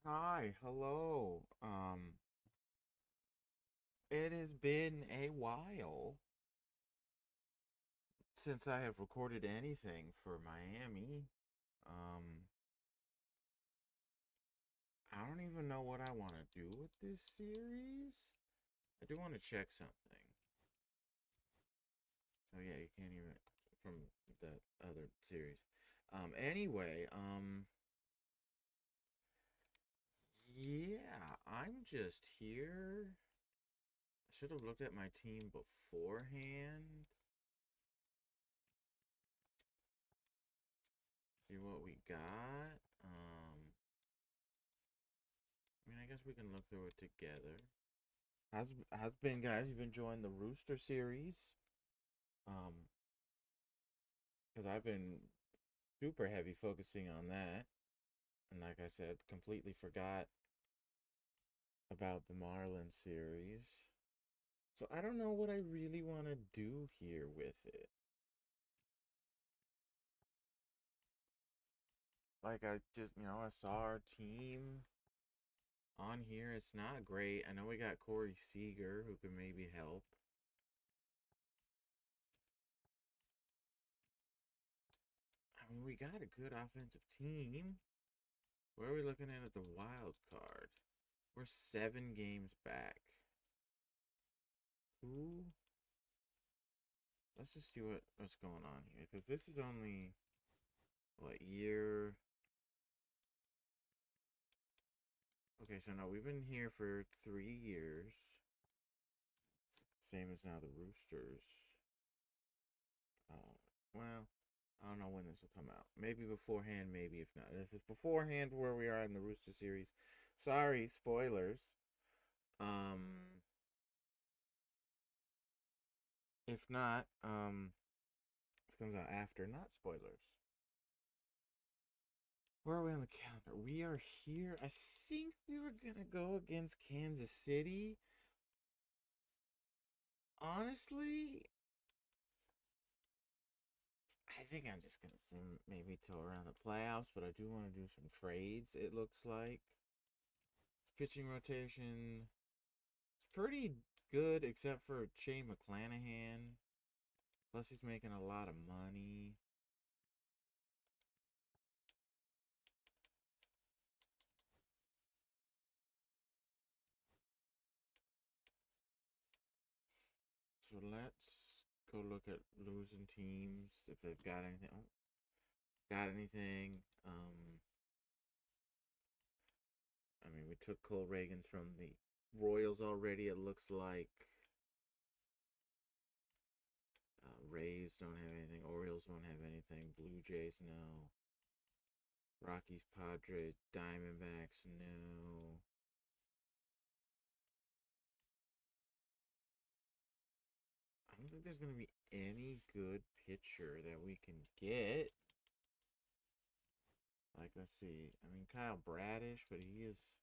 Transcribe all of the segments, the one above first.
Hi, hello. It has been a while since I have recorded anything for Miami. Um, I don't even know what I want to do with this series. I do want to check something. So yeah, you can't even from the other series. Anyway, yeah, I'm just here. I should have looked at my team beforehand. See what we got. I mean, I guess we can look through it together. Has been, guys? You've been enjoying the Rooster series? Um, because I've been super heavy focusing on that, and like I said, completely forgot about the Marlin series. So I don't know what I really want to do here with it. Like I just, I saw our team on here. It's not great. I know we got Corey Seager who could maybe help. I mean, we got a good offensive team. Where are we looking at the wild card? We're 7 games back. Who? Let's just see what's going on here. Because this is only, what, year? Okay, so no, we've been here for 3 years. Same as now the Roosters. Uh, well, I don't know when this will come out. Maybe beforehand, maybe if not. If it's beforehand where we are in the Rooster series, sorry, spoilers. Um, if not, this comes out after, not spoilers. Where are we on the calendar? We are here. I think we were gonna go against Kansas City. Honestly, I think I'm just gonna sim maybe till around the playoffs, but I do want to do some trades, it looks like. Pitching rotation. It's pretty good except for Shane McClanahan. Plus he's making a lot of money. So let's go look at losing teams if they've got anything. Oh, got anything. I mean, we took Cole Reagans from the Royals already, it looks like. Rays don't have anything. Orioles don't have anything. Blue Jays, no. Rockies, Padres, Diamondbacks, no. I don't think there's going to be any good pitcher that we can get. Like, let's see. I mean, Kyle Bradish, but he is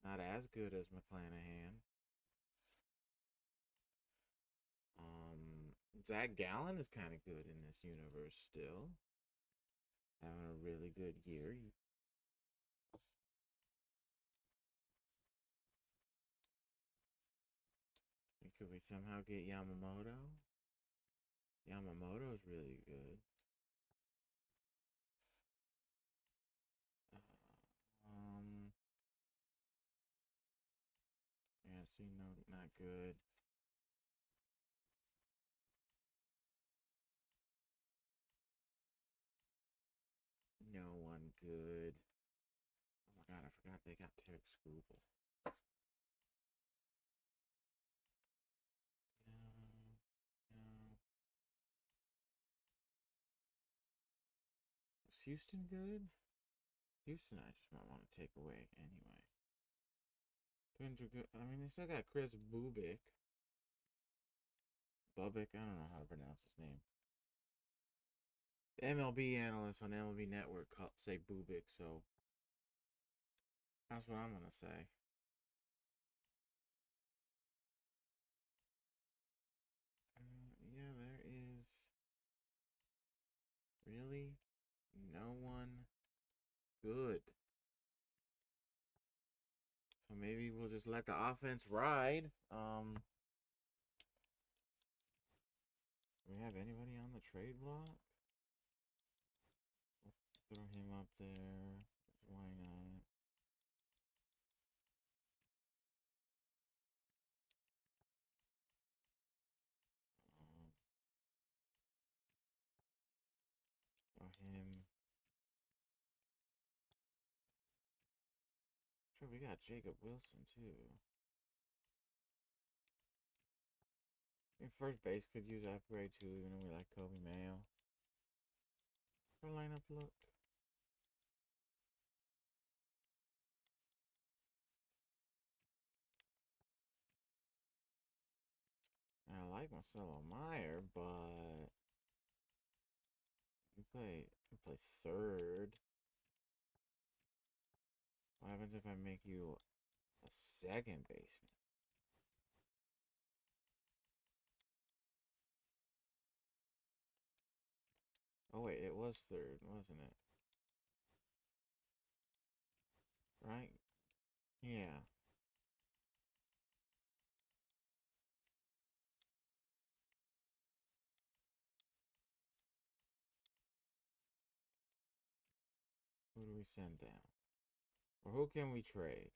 not as good as McClanahan. Zach Gallen is kind of good in this universe still. Having a really good year. Could we somehow get Yamamoto? Yamamoto is really good. Um, yeah, see, no, not good. No one good. Oh my god, I forgot they got Tarek Skubal. No, no. Was Houston good? Houston, I just might want to take away anyway. Twins are good. I mean, they still got Chris Bubik. Bubik, I don't know how to pronounce his name. The MLB analysts on MLB Network say Bubik, so that's what I'm gonna say. Yeah, there is really no one good. So maybe we'll just let the offense ride. Do we have anybody on the trade block? Let's throw him up there. Why not? Throw him. Sure, we got Jacob Wilson too. I mean, first base could use upgrade too, even though we like Kobe Mayo. Our lineup look. And I like Marcelo Meyer, but we play third. What happens if I make you a second baseman? Oh wait, it was third, wasn't it? Right? Yeah. Who do we send down? Or who can we trade?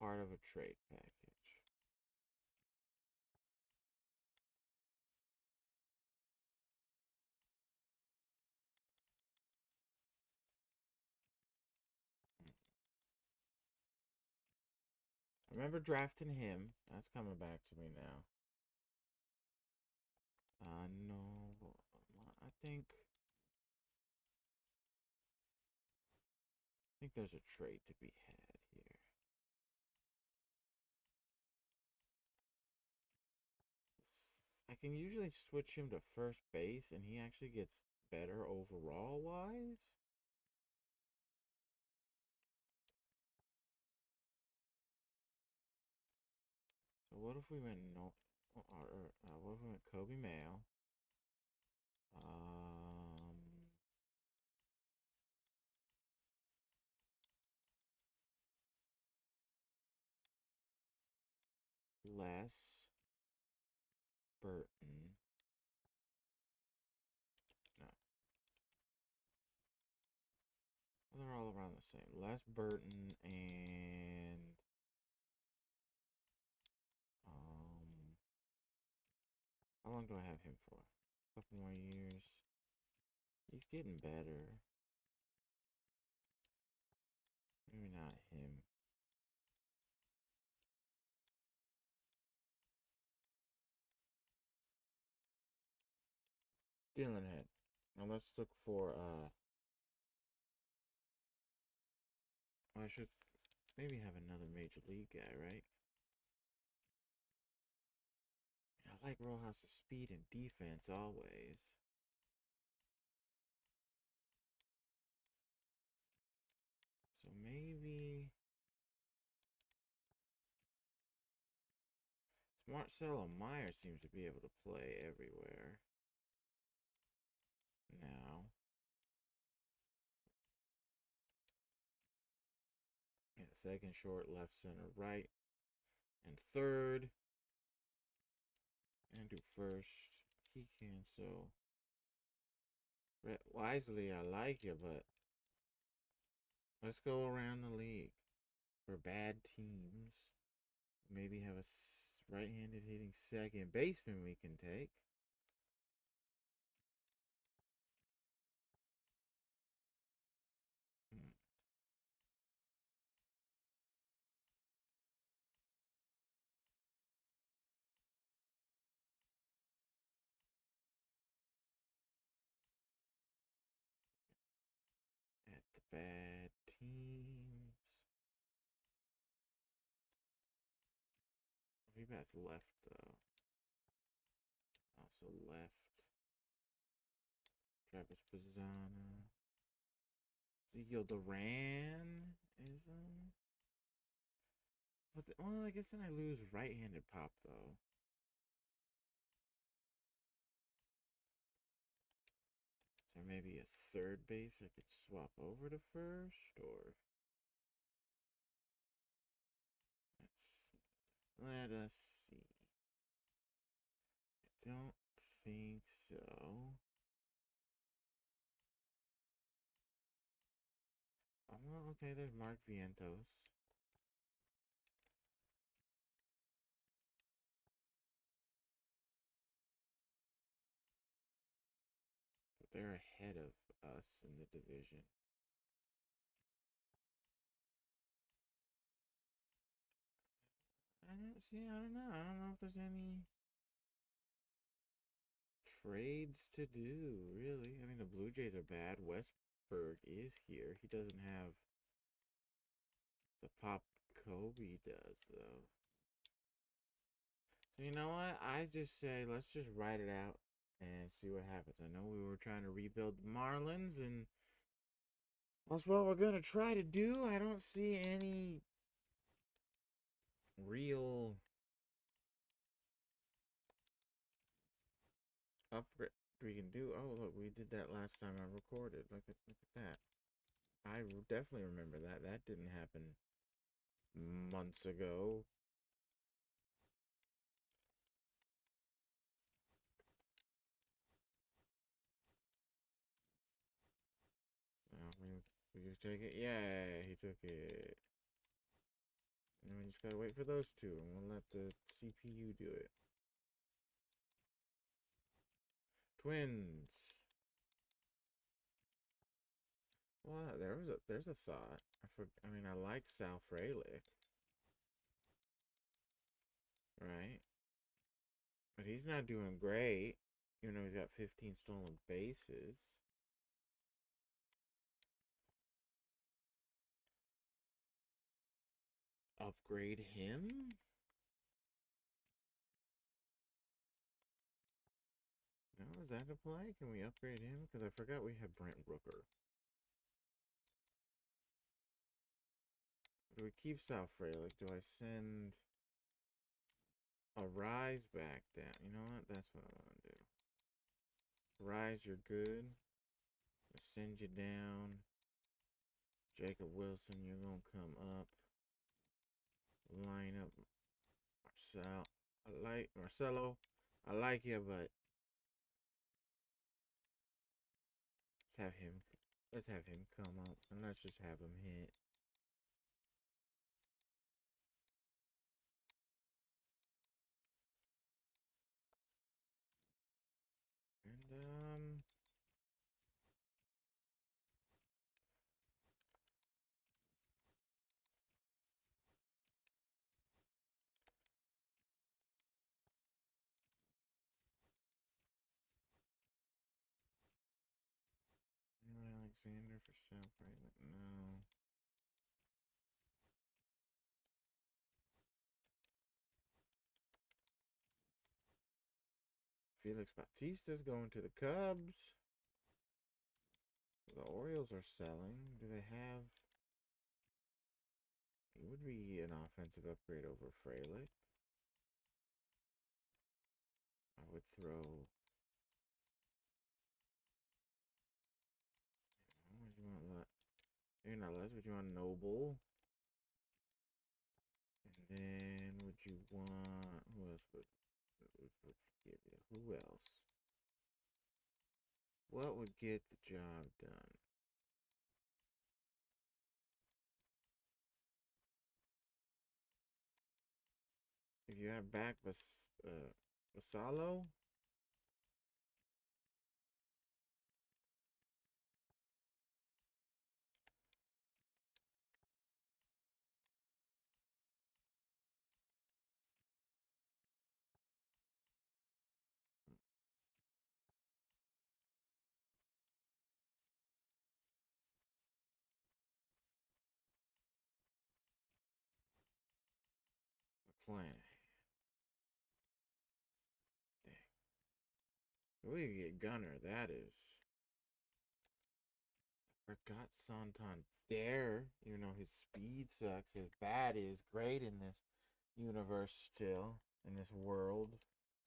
Part of a trade package. I remember drafting him. That's coming back to me now. No. I think there's a trade to be had here. I can usually switch him to first base and he actually gets better overall wise. So what if we went no, or what if we went Kobe Mayo? Les Burton. No, they're all around the same. Les Burton and how long do I have him for? A couple more years. He's getting better. Maybe not him. Dylan Head. Now let's look for I should maybe have another major league guy, right? I like Rojas's speed and defense always. So maybe Marcelo Meyer seems to be able to play everywhere now. Yeah, second, short, left, center, right, and third. And do first. He can, so. Brett Wisely, I like you, but let's go around the league for bad teams. Maybe have a right-handed hitting second baseman we can take. At the bad teams. Maybe that's left, though. Also left. Travis Pizzana. Ezekiel Duran is But well, I guess then I lose right-handed pop though. So maybe a third base I could swap over to first, or Let us see. I don't think so. Oh, well, okay, there's Mark Vientos. But they're ahead of us in the division. I don't see. I don't know. I don't know if there's any trades to do, really. I mean, the Blue Jays are bad. Westberg is here. He doesn't have the pop Kobe does, though. So, you know what? I just say let's just write it out and see what happens. I know we were trying to rebuild the Marlins, and that's what we're going to try to do. I don't see any real upgrade we can do. Oh, look, we did that last time I recorded. Look at that. I definitely remember that. That didn't happen months ago. We just take it. Yeah, he took it. And we just gotta wait for those two, and we'll let the CPU do it. Twins. Well, there's a thought. I mean, I like Sal Frelick, right? But he's not doing great. You know, he's got 15 stolen bases. Upgrade him? No, is that a play? Can we upgrade him? Because I forgot we had Brent Rooker. Do we keep Sal Frelick? Do I send a Rise back down? You know what? That's what I want to do. Rise, you're good. I send you down. Jacob Wilson, you're gonna come up. Line up Marcelo. I like you, but let's have him come up and let's just have him hit. And Alexander for South right? No. Felix Bautista's going to the Cubs. The Orioles are selling. Do they have... It would be an offensive upgrade over Frelick. I would throw... What would you want? You're not less. Would you want Noble? And then would you want... Who else would give you? Who else? What would get the job done? If you have back Vassallo? McClanahan. Dang. We get Gunner. That is... Forgot Santander. You know, his speed sucks. His bat is great in this universe still. In this world.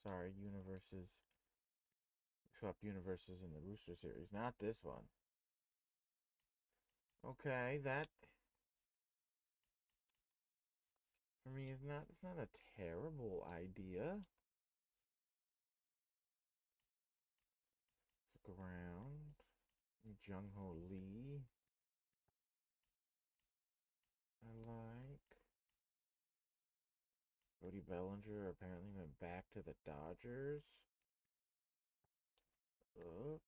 Sorry, universes. Swapped universes in the Rooster series. Not this one. Okay, that... I mean, it's not a terrible idea. Let's look around. Jung Ho Lee. I like. Cody Bellinger apparently went back to the Dodgers. Look.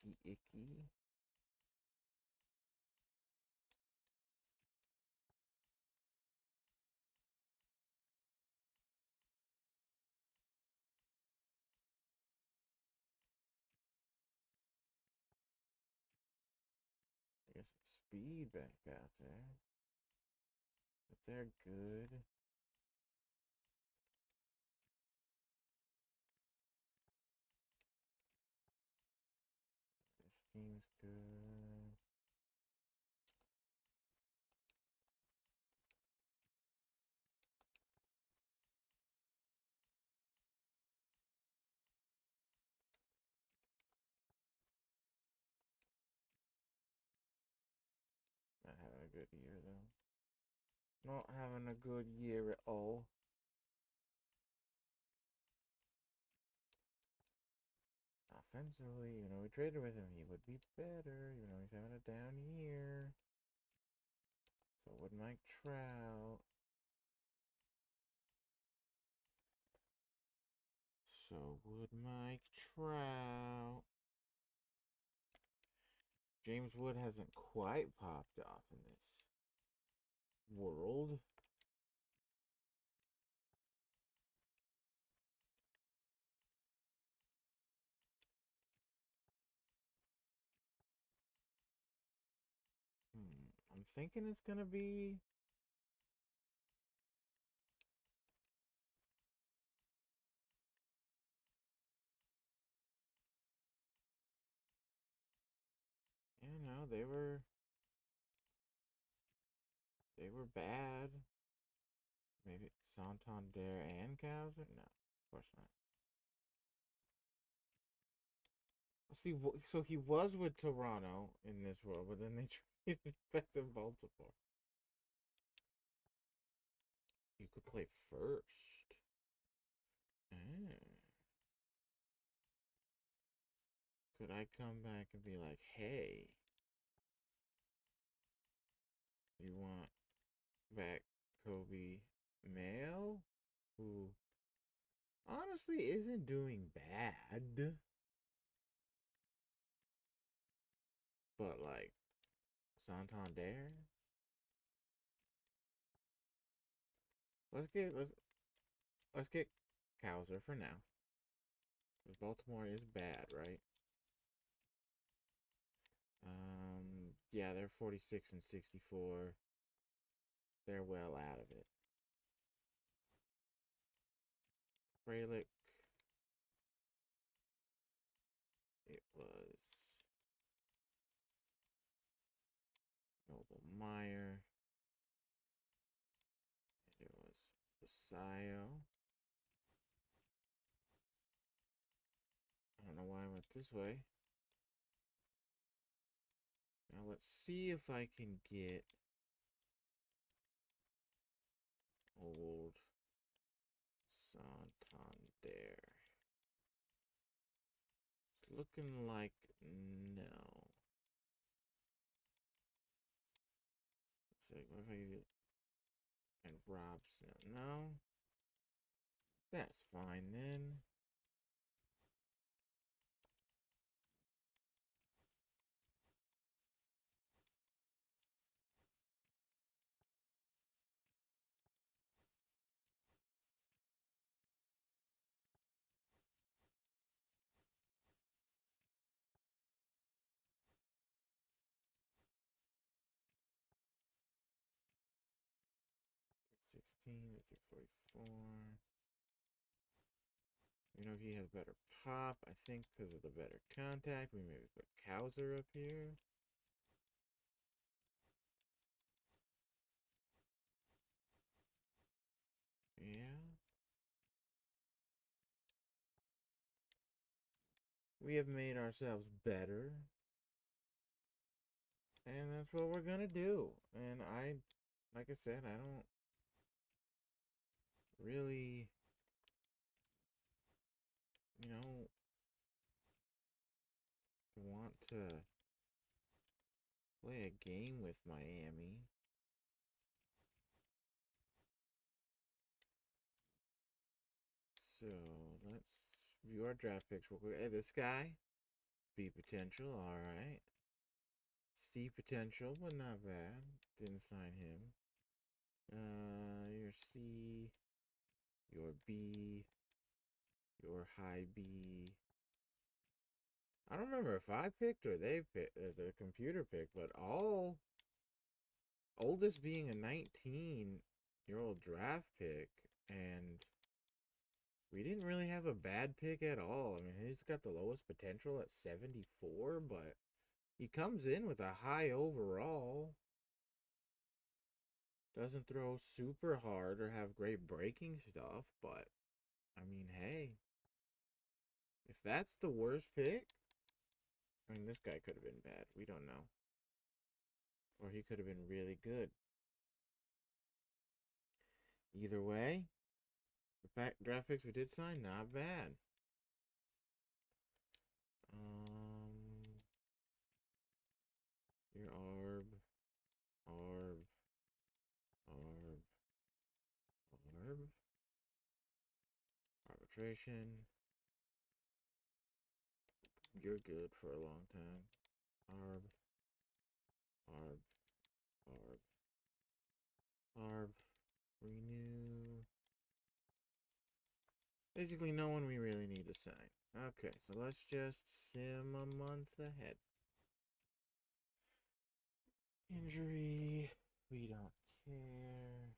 Icky icky. I guess some speed back out there. But they're good. This team's good. Not having a good year though. Not having a good year at all. Offensively, we traded with him, he would be better. He's having a down year. So would Mike Trout. So would Mike Trout. James Wood hasn't quite popped off in this world. I'm thinking it's gonna be. No, they were bad. Maybe Santander and Cowser? No, of course not. See, so he was with Toronto in this world, but then they traded back to Baltimore. You could play first. Ah. Could I come back and be like, hey, you want back Kobe Mail, who honestly isn't doing bad, but like Santander? Let's get Cowser for now. Because Baltimore is bad, right? Yeah, they're 46 and 64. They're well out of it. Fralick. It was Noble Meyer. And it was Basayo. I don't know why I went this way. Now let's see if I can get old Santander. It's looking like no. Let's see, what if I get and Robson? No. That's fine then. Pick 16, pick 44. He has better pop, I think, because of the better contact. We maybe put Cowser up here. Yeah. We have made ourselves better. And that's what we're gonna do. And like I said, I don't really, you know, want to play a game with Miami. So let's view our draft picks real quick. Hey, this guy, B potential, all right. C potential, but not bad. Didn't sign him. Your C, your B, your high B. I don't remember if I picked or they picked, the computer picked, but all oldest being a 19-year-old draft pick, and we didn't really have a bad pick at all. I mean, he's got the lowest potential at 74, but he comes in with a high overall. Doesn't throw super hard or have great breaking stuff, but I mean, hey, if that's the worst pick, I mean, this guy could have been bad. We don't know. Or he could have been really good. Either way, the draft picks we did sign, not bad. Your Arb, Arb, Arb, arbitration. You're good for a long time. Arb, Arb, Arb, Arb, renew. Basically, no one we really need to sign. Okay, so let's just sim a month ahead. Injury, we don't care.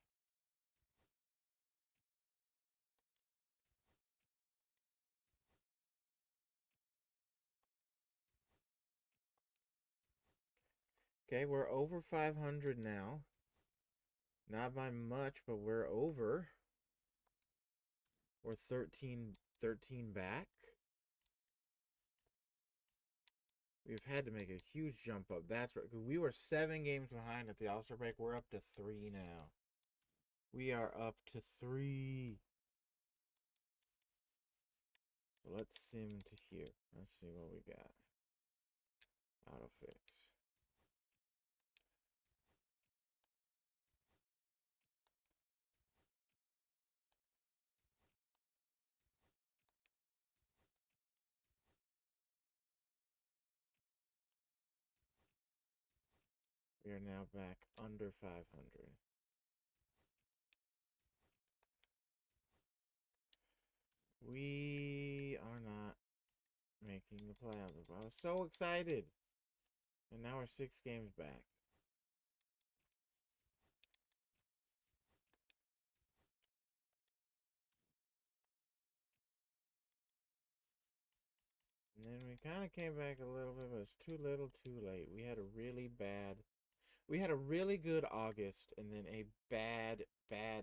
Okay, we're over 500 now. Not by much, but we're over. We're 13 back. We've had to make a huge jump up. That's right. We were 7 games behind at the All-Star break. We're up to 3 now. We are up to 3. So let's sim to here. Let's see what we got. Auto fix. We are now back under 500. We are not making the playoffs. I was so excited. And now we're 6 games back. And then we kind of came back a little bit, but it's too little too late. We had a really good August and then a bad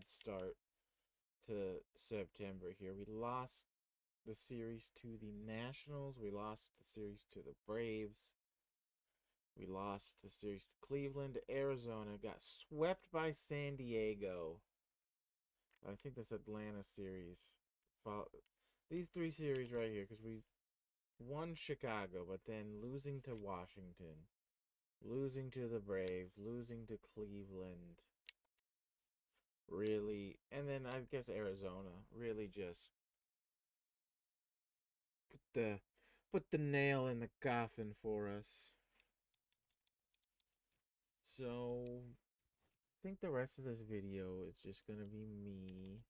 start to September here. We lost the series to the Nationals. We lost the series to the Braves. We lost the series to Cleveland, Arizona. Got swept by San Diego. I think this Atlanta series. These 3 series right here, because we won Chicago, but then losing to Washington, losing to the Braves, losing to Cleveland. Really, and then I guess Arizona really just put the nail in the coffin for us. So I think the rest of this video is just gonna be me.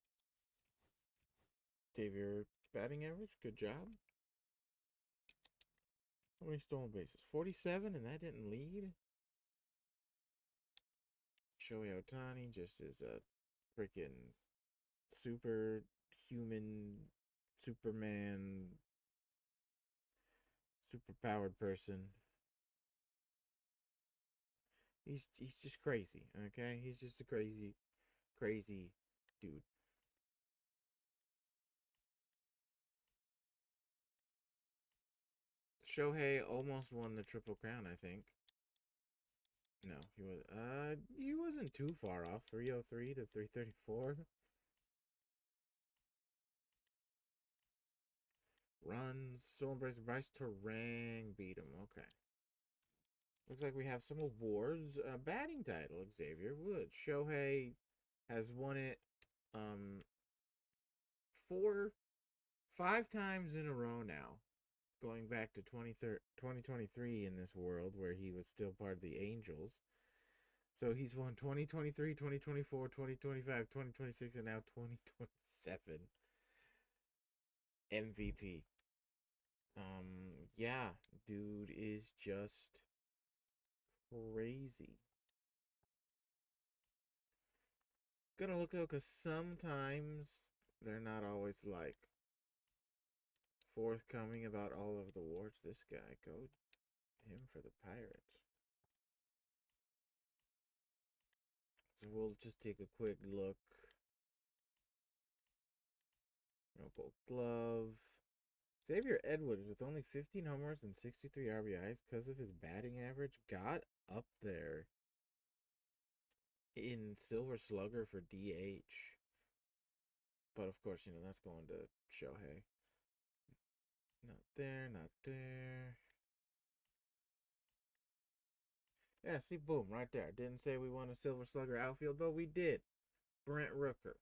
Dave, your batting average, good job. How many stolen bases? 47, and that didn't lead. Shohei Ohtani just is a freaking superhuman, Superman, superpowered person. He's just crazy, okay? He's just a crazy dude. Shohei almost won the Triple Crown, I think. No, he wasn't too far off. 303 to 334. runs. Stolen Bryce. Bryce Terang beat him. Okay. Looks like we have some awards. Batting title, Xavier Woods. Shohei has won it um 5 times in a row now. Going back to 2023 in this world where he was still part of the Angels. So he's won 2023, 2024, 2025, 2026, and now 2027 MVP. Yeah, dude is just crazy. Gonna look though, because sometimes they're not always like forthcoming about all of the awards. This guy, go him for the Pirates. So we'll just take a quick look. Gold Glove. Xavier Edwards, with only 15 homers and 63 RBIs because of his batting average, got up there in Silver Slugger for DH. But of course, that's going to Shohei. Not there, not there. Yeah, see, boom, right there. Didn't say we won a Silver Slugger outfield, but we did. Brent Rooker.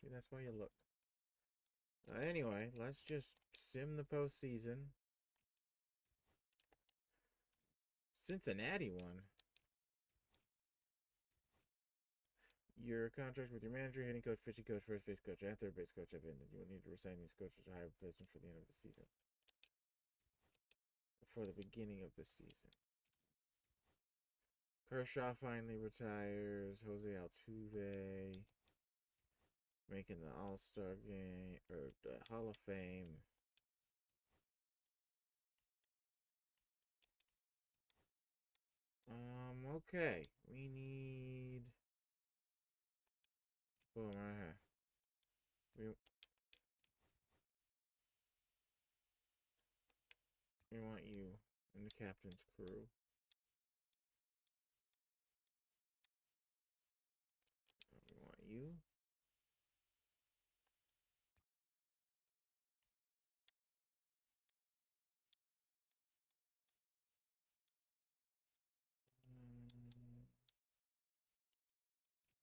See, that's why you look. Anyway, let's just sim the postseason. Cincinnati won. Your contract with your manager, hitting coach, pitching coach, first base coach, and third base coach have ended. You will need to resign these coaches to hire replacement for the end of the season. For the beginning of the season. Kershaw finally retires. Jose Altuve making the All-Star game or the Hall of Fame. Okay. We need boom right here. We want you in the captain's crew. We want you.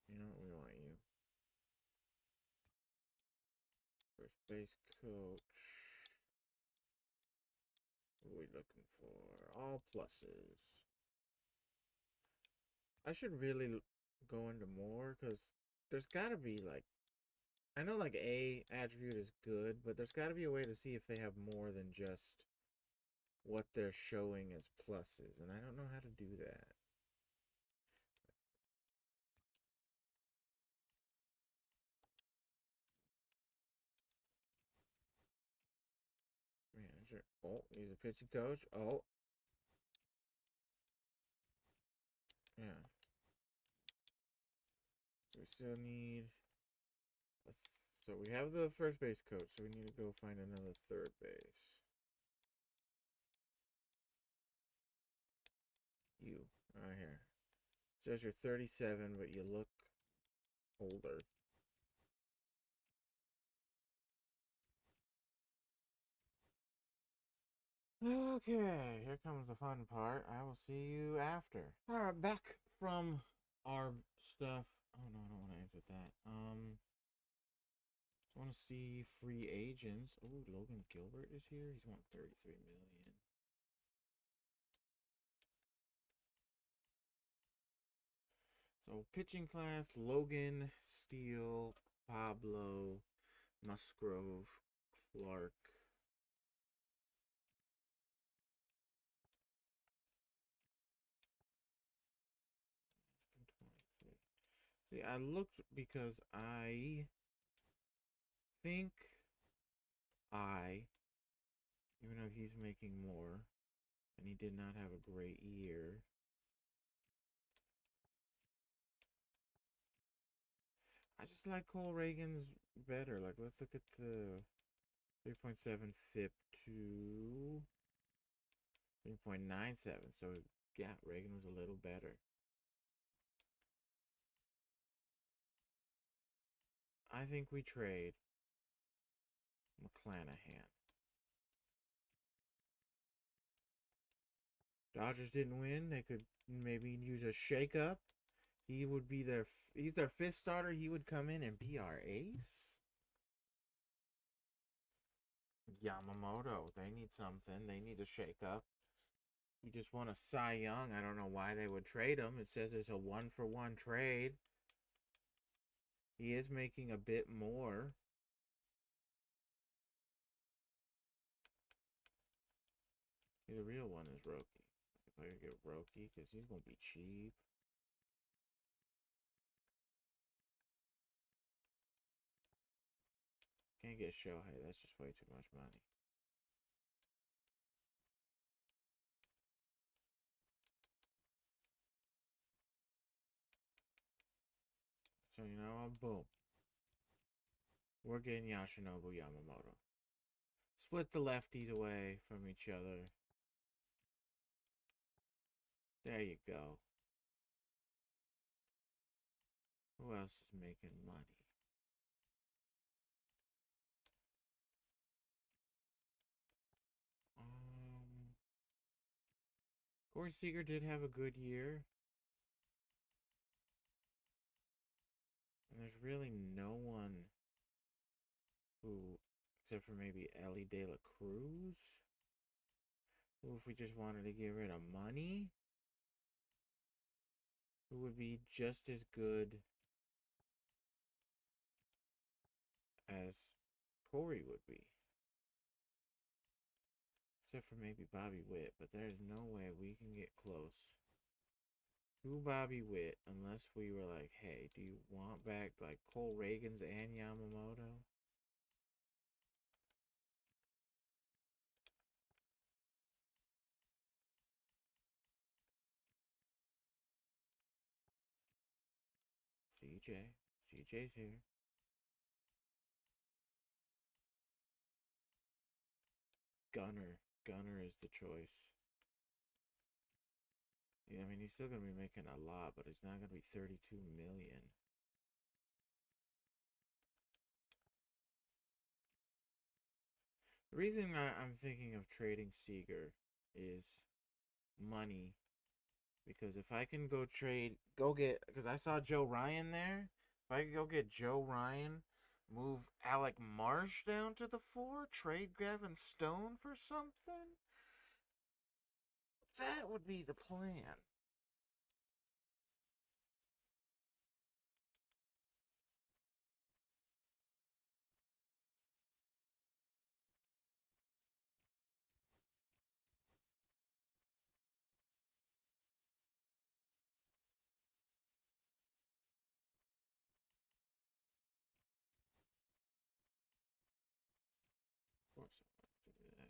You know what? We want you. First base coach. What are we looking for? All pluses. I should really go into more because there's got to be like, I know like a attribute is good, but there's got to be a way to see if they have more than just what they're showing as pluses, and I don't know how to do that. Manager. Oh, he's a pitching coach. Oh. Yeah. So we still need so we have the first base coach, so we need to go find another third base. You, right here. It says you're 37, but you look older. Okay, here comes the fun part. I will see you after. Alright, back from our stuff. Oh no, I don't want to answer that. I want to see free agents. Oh, Logan Gilbert is here. He's won 33 million. So pitching class: Logan, Steele, Pablo, Musgrove, Clark. See, I looked because I think even though he's making more, and he did not have a great year. I just like Cole Reagan's better. Like, let's look at the 3.7 FIP to 3.97. So, yeah, Reagan was a little better. I think we trade. McClanahan. Dodgers didn't win. They could maybe use a shakeup. He would be their. He's their fifth starter. He would come in and be our ace. Yamamoto. They need something. They need a shakeup. He just won a Cy Young. I don't know why they would trade him. It says it's a 1-for-1 trade. He is making a bit more. The real one is Roki. If I could get Roki, because he's going to be cheap. Can't get Shohei. That's just way too much money. So, you know, boom. We're getting Yoshinobu Yamamoto. Split the lefties away from each other. There you go. Who else is making money? Corey Seager did have a good year. And there's really no one who, except for maybe Ellie De La Cruz, who, if we just wanted to get rid of money, who would be just as good as Corey would be. Except for maybe Bobby Witt, but there's no way we can get close to Bobby Witt unless we were like, hey, do you want back like Cole Reagans and Yamamoto? CJ's here. Gunner is the choice. Yeah, I mean, he's still going to be making a lot, but it's not going to be 32 million. The reason I'm thinking of trading Seager is money. Because if I can go get, because I saw Joe Ryan there. If I could go get Joe Ryan, move Alec Marsh down to the 4, trade Gavin Stone for something, that would be the plan. Of course I want to do that.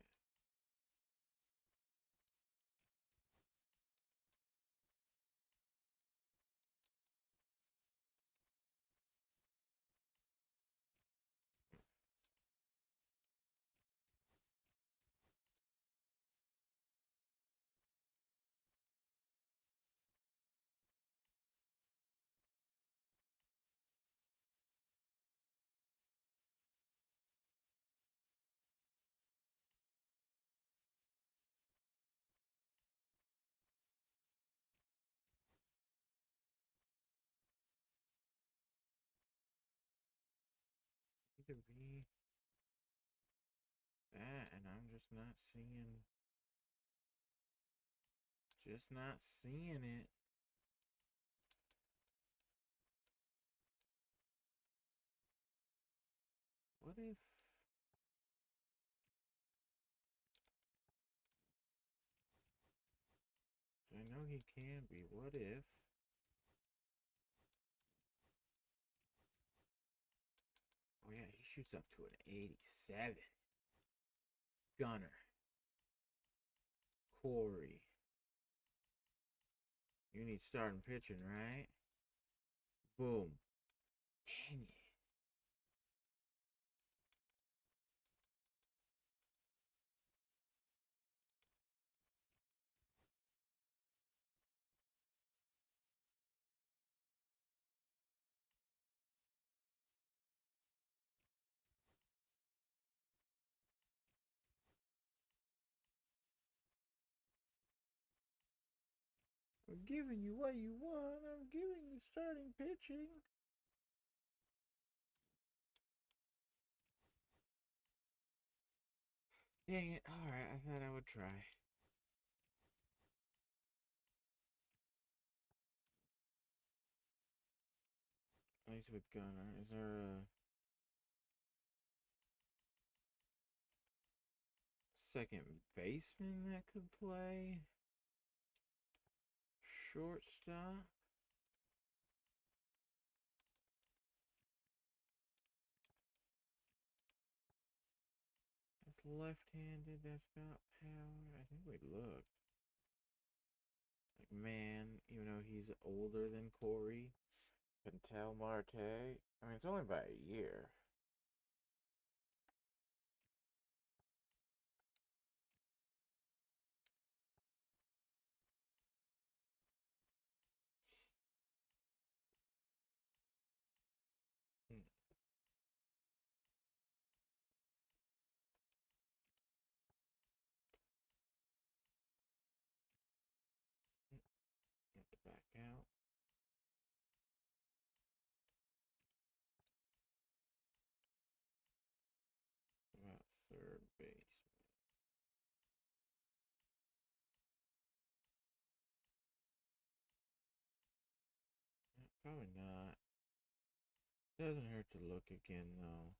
It could be that, and I'm just not seeing it. What if I know he can be. What if oh yeah, he shoots up to an 87. Gunner. Corey. You need starting pitching, right? Boom. Dang it. I'm giving you what you want. I'm giving you starting pitching. Dang it. Alright, I thought I would try. At least with Gunner. Is there a second baseman that could play? Shortstop? That's left-handed. That's got power. I think we looked. Like, man, even though he's older than Corey, Pentel Marte. I mean, it's only by a year. Hmm. Have to back out. About third base. Probably not. Doesn't hurt to look again, though.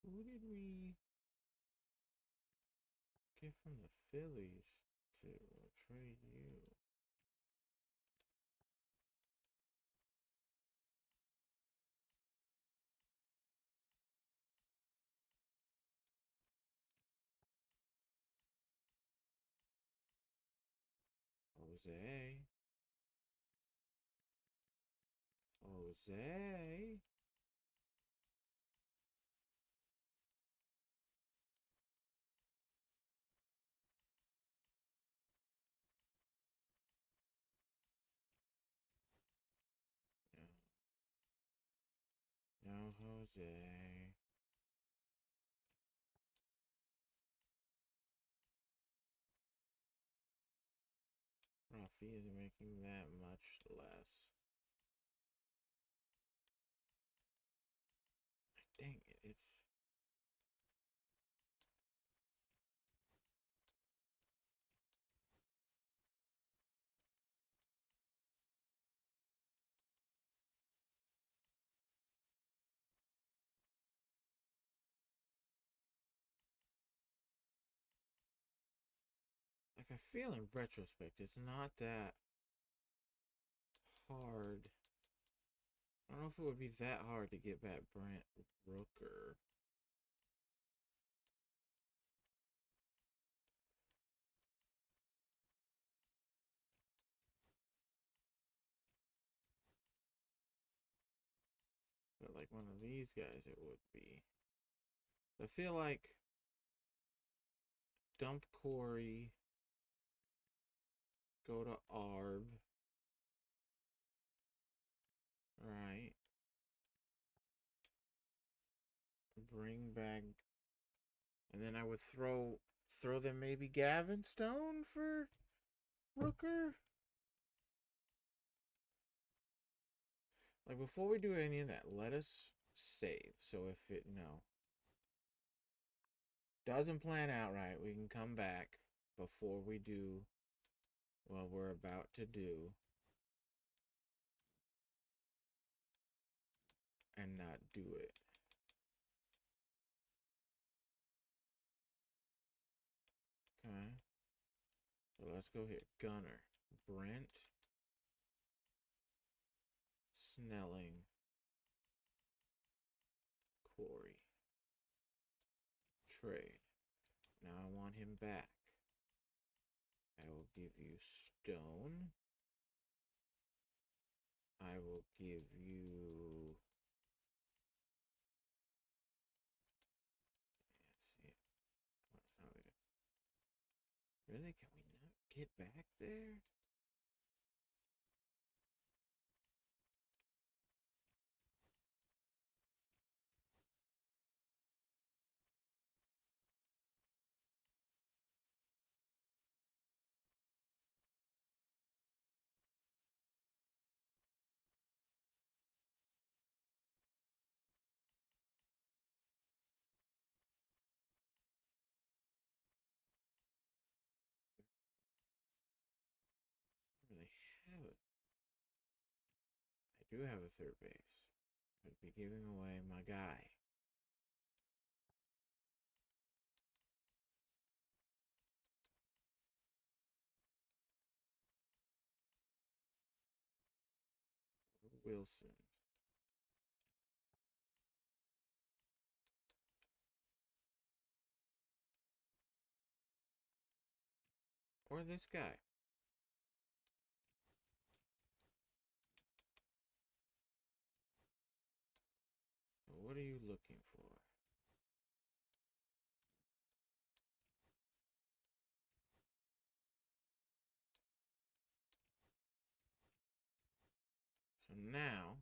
Who did we get from the Phillies to trade you? Jose. Jose. No, no Jose. Rafi isn't making that much less. Dang it, it's... Like, I feel in retrospect, it's not that hard. I don't know if it would be that hard to get back Brent Rooker. But like one of these guys, it would be. I feel like dump Corey, go to Arb, right? Bring back, and then I would throw them maybe Gavin Stone for Rooker. Like before we do any of that, let us save. So if it doesn't plan out right, we can come back before we do what we're about to do and not do it. Okay. So let's go hit Gunner, Brent, Snelling, Corey. Trade. Now I want him back. I will give you Stone. I will give you... Let's see. What's how we... Really? Can we not get back there? do have a third base. I'd be giving away my guy. Wilson. Or this guy. What are you looking for? So now,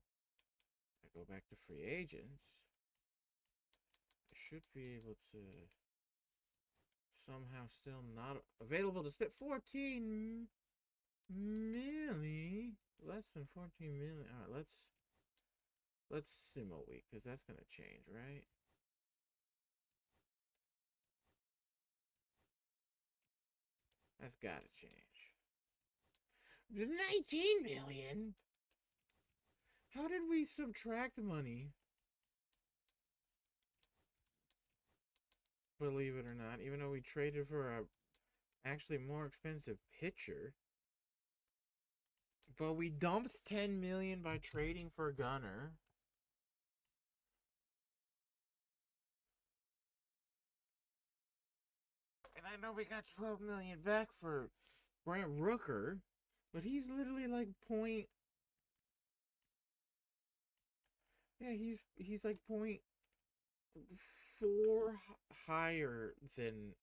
I go back to free agents. I should be able to somehow still not available to spit 14 milli. Less than 14 million. All right, let's sim a week because that's gonna change, right? That's gotta change. 19 million. How did we subtract money? Believe it or not, even though we traded for a actually more expensive pitcher. But we dumped 10 million by trading for Gunner. And I know we got 12 million back for Brent Rooker, but he's literally like point. Yeah, he's like point four higher than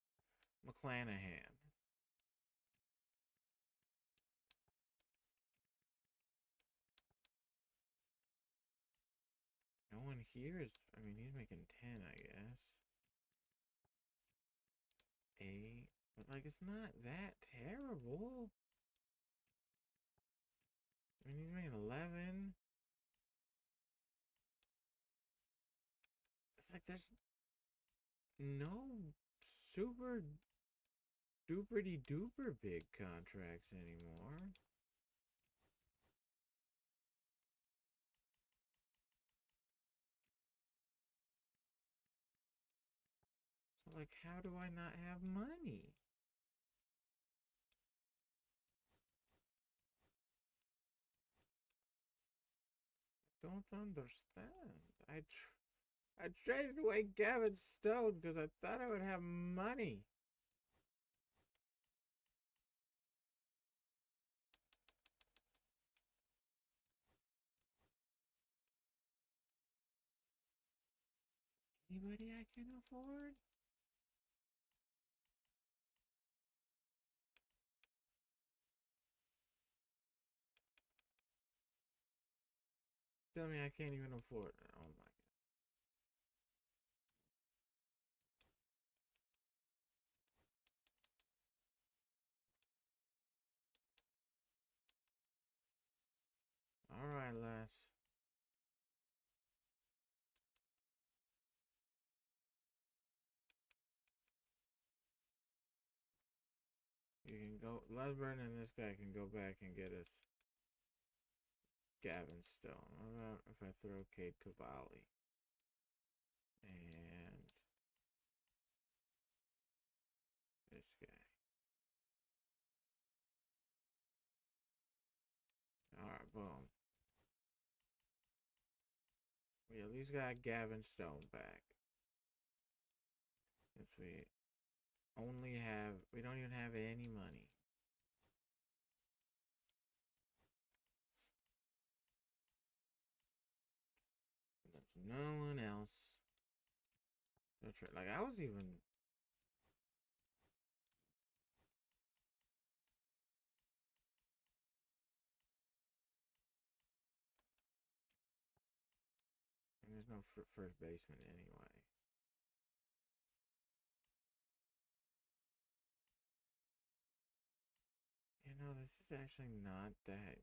McClanahan. No one here is. I mean, he's making 10, I guess. 8, but like it's not that terrible. I mean, he's making 11. It's like there's no super duperty duper big contracts anymore. So like, how do I not have money? Don't understand. I traded away Gavin Stone because I thought I would have money. Anybody I can afford? Tell me I can't even afford it. Oh my god. Alright, Les. You can go. Lesburn and this guy can go back and get us Gavin Stone. What about if I throw Cade Cavalli? And this guy. Alright, boom. We at least got Gavin Stone back. Since we don't even have any money. There's no one else. No trade. Like I was even. And there's no first baseman anyway. You know, this is actually not that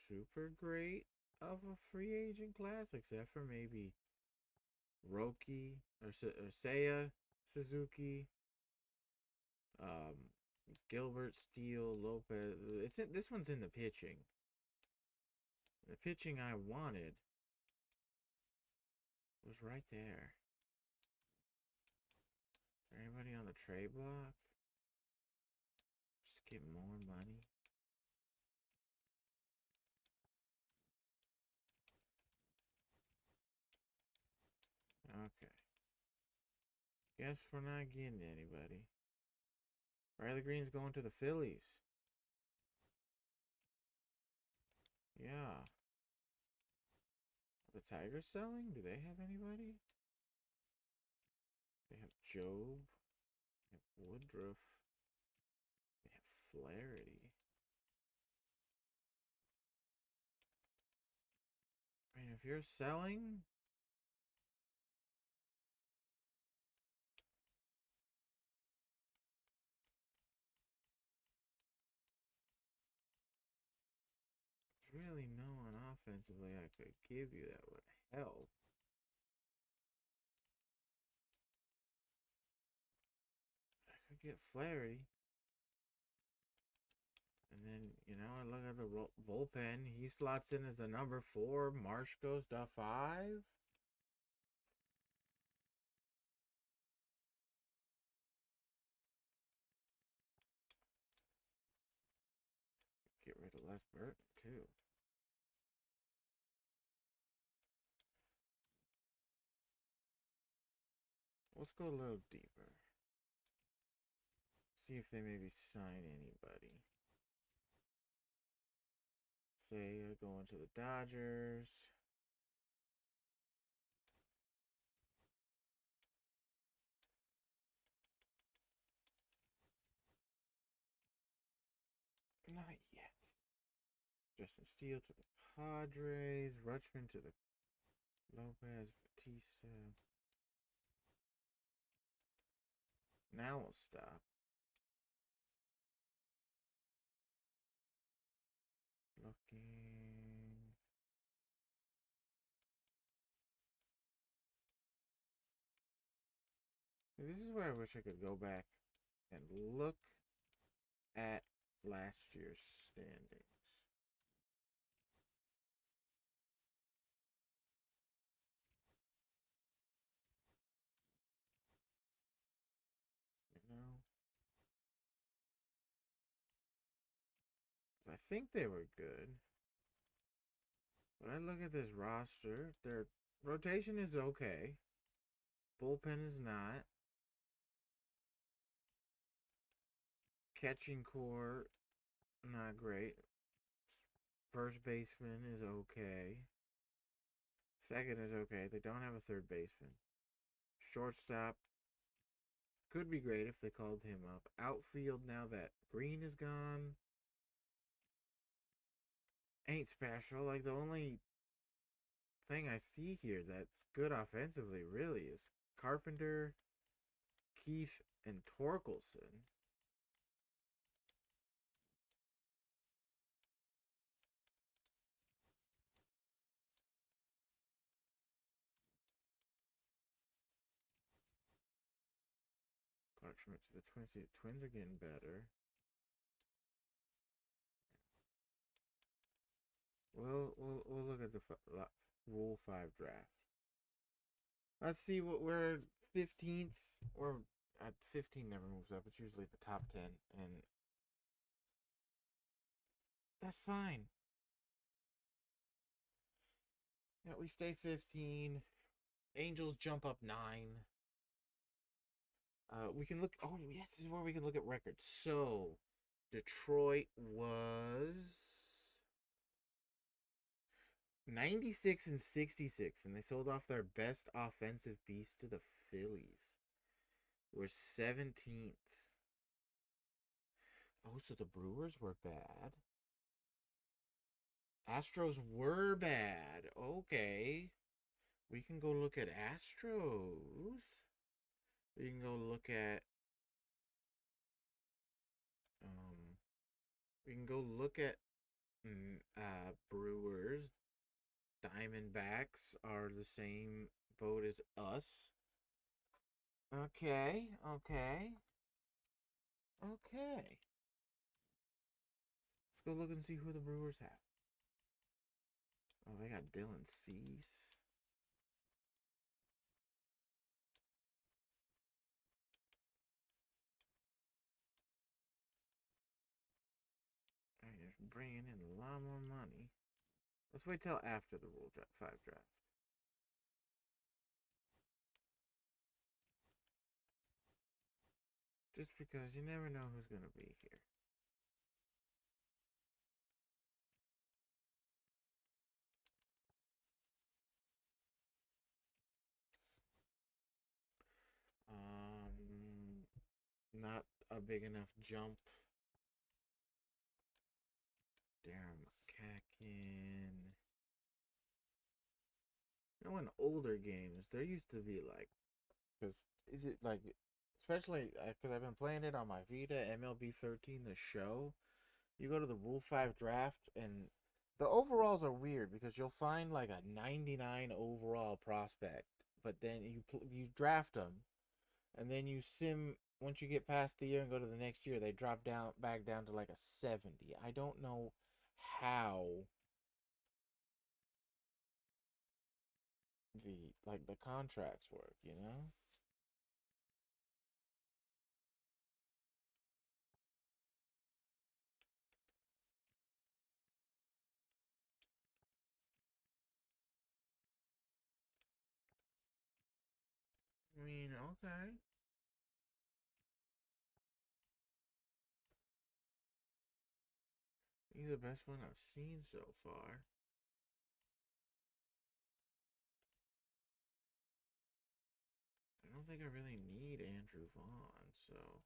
super great of a free agent class, except for maybe Roki or Seiya Suzuki, um, Gilbert, Steele, Lopez. This one's in the pitching. The pitching I wanted was right there. Is there anybody on the trade block? Just get more money. Okay. Guess we're not getting anybody. Riley Green's going to the Phillies. Yeah. Are the Tigers selling? Do they have anybody? They have Job. They have Woodruff. They have Flaherty. I mean, if you're selling, there's really no one offensively I could give you that would help. I could get Flaherty. And then, I look at the bullpen. He slots in as the number 4. Marsh goes to 5. Get rid of Les Burton, too. Let's go a little deeper. See if they maybe sign anybody. Say going to the Dodgers. Not yet. Justin Steele to the Padres. Rutschman to the Lopez. Batista. Now we'll stop. Looking. This is where I wish I could go back and look at last year's standings. I think they were good. But I look at this roster, their rotation is okay. Bullpen is not. Catching core, not great. First baseman is okay. Second is okay. They don't have a third baseman. Shortstop could be great if they called him up. Outfield, now that Green is gone, ain't special. Like, the only thing I see here that's good offensively, really, is Carpenter, Keith, and Torkelson. Clark Schmidt to the Twins. The Twins are getting better. We'll look at the Rule 5 draft. Let's see what we're 15th, or at 15 never moves up. It's usually the top 10, and that's fine. Yeah, we stay 15. Angels jump up 9. We can look. Oh, yes, this is where we can look at records. So, Detroit was 96 and 66, and they sold off their best offensive piece to the Phillies. We're 17th. Oh, so the Brewers were bad. Astros were bad. Okay. We can go look at Astros. We can go look at we can go look at Brewers. Diamondbacks are the same boat as us. Okay. Let's go look and see who the Brewers have. Oh, they got Dylan Cease. They're bringing in a lot more money. Let's wait till after the Rule 5 draft. Just because you never know who's going to be here. Not a big enough jump. Darren McCacken. You know, in older games, there used to be like, because like, especially because I've been playing it on my Vita, MLB 13, the show. You go to the Rule 5 draft, and the overalls are weird because you'll find like a 99 overall prospect, but then you draft them, and then you sim once you get past the year and go to the next year, they drop down back down to like a 70. I don't know how the contracts work, you know? I mean, okay. He's the best one I've seen so far. I don't think I really need Andrew Vaughn, so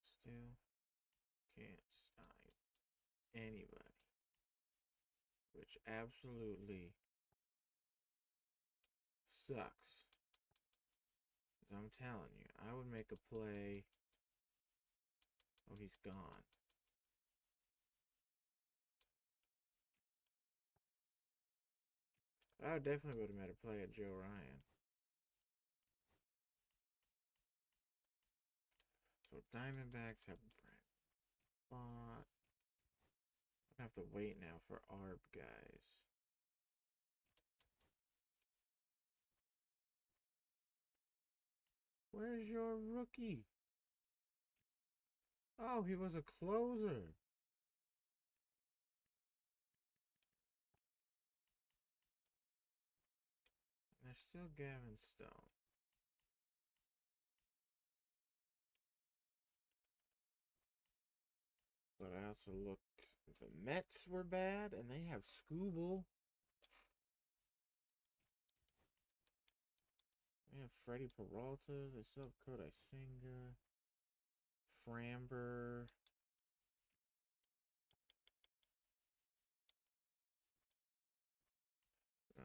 still can't sign anybody. Which absolutely sucks. I'm telling you, I would make a play. Oh, he's gone. I definitely would have made a play at Joe Ryan. So Diamondbacks have Brent Bott. I have to wait now for ARB guys. Where's your rookie? Oh, he was a closer. There's still Gavin Stone. But I also looked. The Mets were bad, and they have Scooble. They have Freddie Peralta. They still have Kodai Senga. Framber. Oh,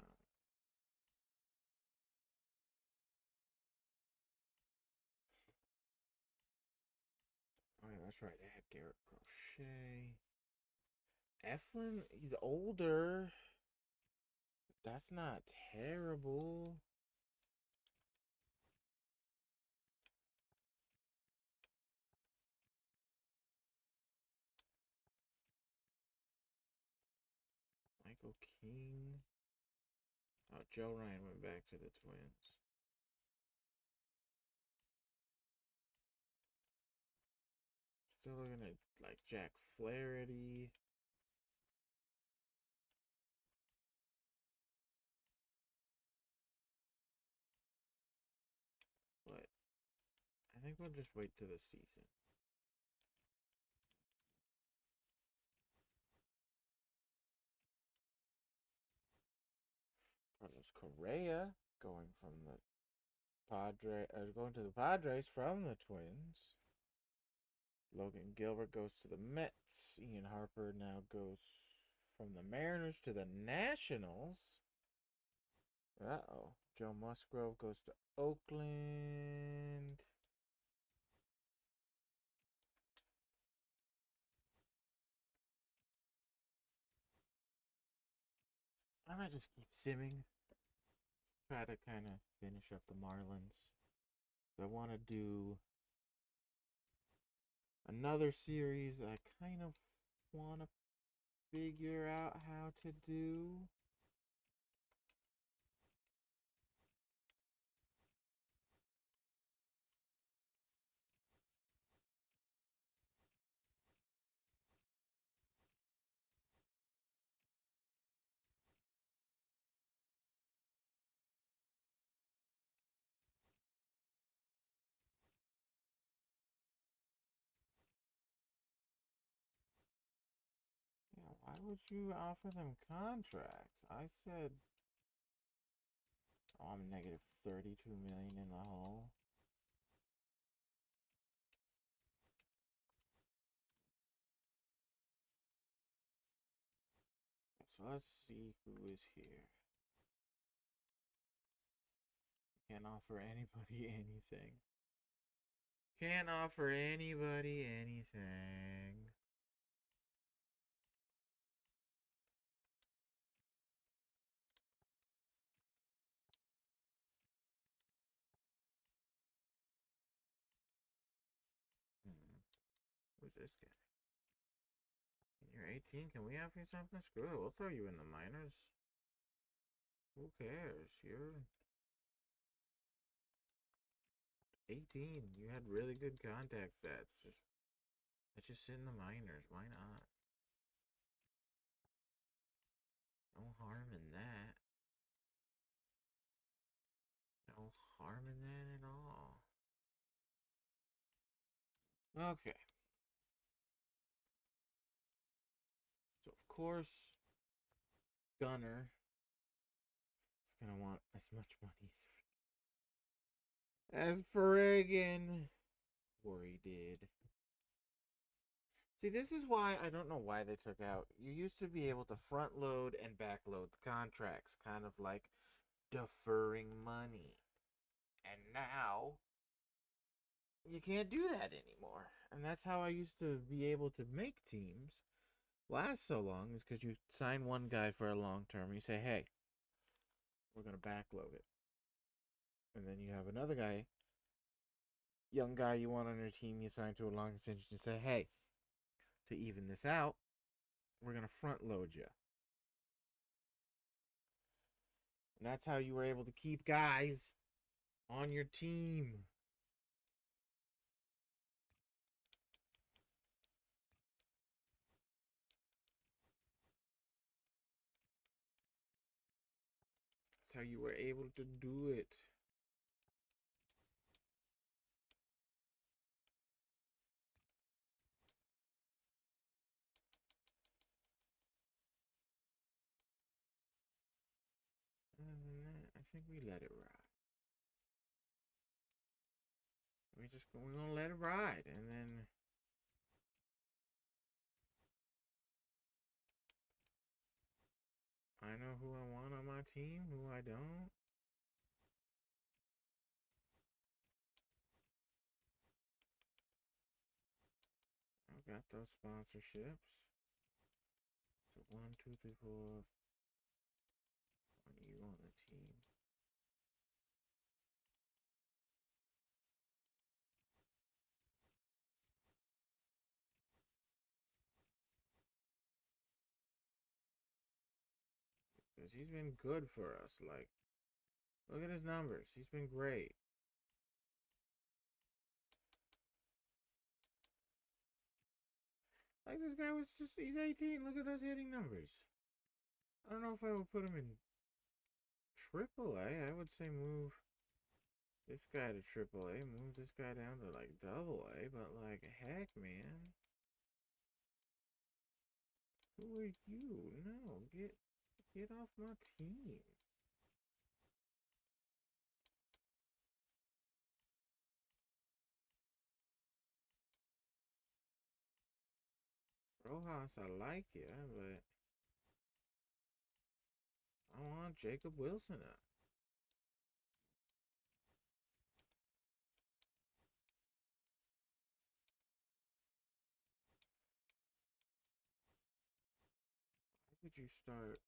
oh yeah, that's right. They had Garrett Crochet. Eflin, he's older. That's not terrible. Michael King. Oh, Joe Ryan went back to the Twins. Still looking at like Jack Flaherty. But I think we'll just wait till the season. Carlos Correa going from the going to the Padres from the Twins. Logan Gilbert goes to the Mets. Ian Harper now goes from the Mariners to the Nationals. Uh-oh. Joe Musgrove goes to Oakland. I might just keep simming. Try to kind of finish up the Marlins. So I want to do another series I kind of want to figure out how to do. Yeah, why would you offer them contracts? I said, oh, I'm negative 32 million in the hole. So let's see who is here. Can't offer anybody anything. Can't offer anybody anything. Who's this guy? You're 18. Can we offer you something? Screw it. We'll throw you in the minors. Who cares? You're 18. You had really good contact stats. Let's just sit in the minors. Why not? No harm in that. No harm in that at all. Okay. So of course, Gunner is gonna want as much money as friggin' Corey did. See, this is why I don't know why they took out. You used to be able to front load and back load the contracts, kind of like deferring money. And now you can't do that anymore. And that's how I used to be able to make teams last so long, is because you sign one guy for a long term. You say, hey, we're going to backload it. And then you have another guy, young guy you want on your team, you sign to a long extension. You say, hey, to even this out, we're going to front load you. And that's how you were able to keep guys on your team. That's how you were able to do it. Other than that, I think we let it ride. We're gonna let it ride, and then I know who I want on my team, who I don't. I've got those sponsorships. So 1, 2, 3, 4. One you on the team. Because he's been good for us. Like, look at his numbers. He's been great. Like, this guy was just, he's 18. Look at those hitting numbers. I don't know if I would put him in triple A. I would say move this guy to triple A. Move this guy down to, like, double A. But, like, heck, man. Who are you? No, get off my team. Rojas, I like you, but I want Jacob Wilson up. Why would you start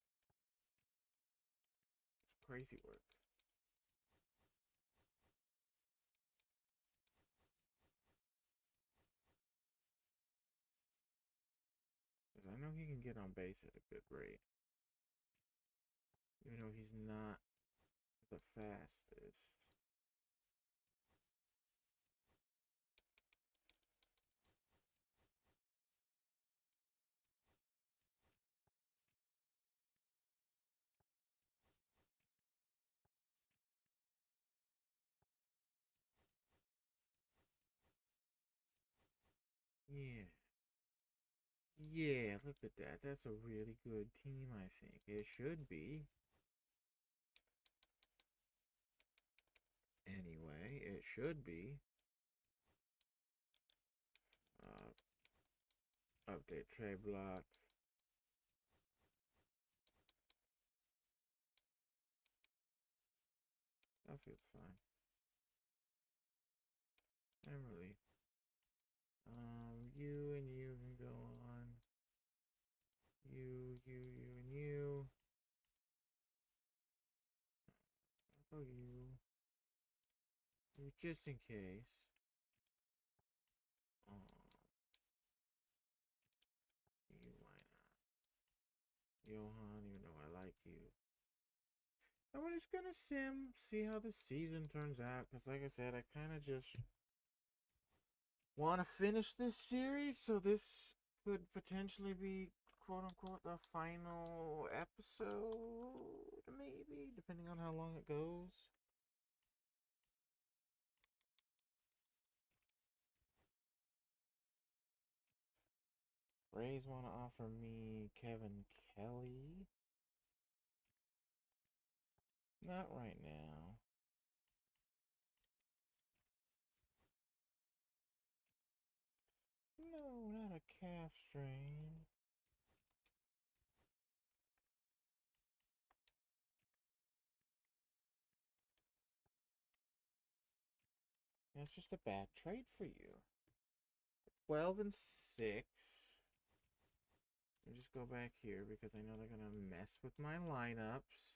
crazy work. Because I know he can get on base at a good rate. Even though he's not the fastest. Yeah. Yeah, look at that. That's a really good team, I think. It should be. Anyway, it should be. Update trade block. That feels fine. Emily. You and you can go on. You, and you. Oh, you. You just in case. Oh, you, why not? Johan, even though I like you. And we're just gonna see how the season turns out. Because, like I said, I kind of just want to finish this series. So this could potentially be, quote unquote, the final episode, maybe, depending on how long it goes. Rays want to offer me Kevin Kelly. Not right now. No, not a calf strain. That's just a bad trade for you. 12 and 6. Let me just go back here because I know they're going to mess with my lineups.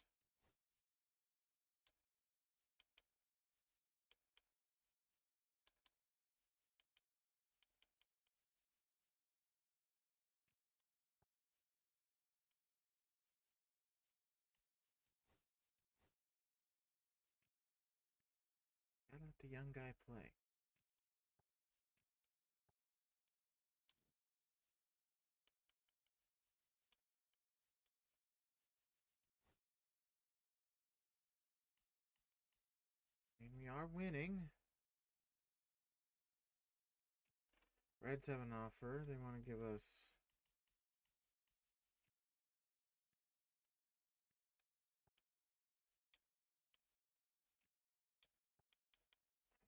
Gotta let the young guy play. And we are winning. Reds have an offer. They want to give us...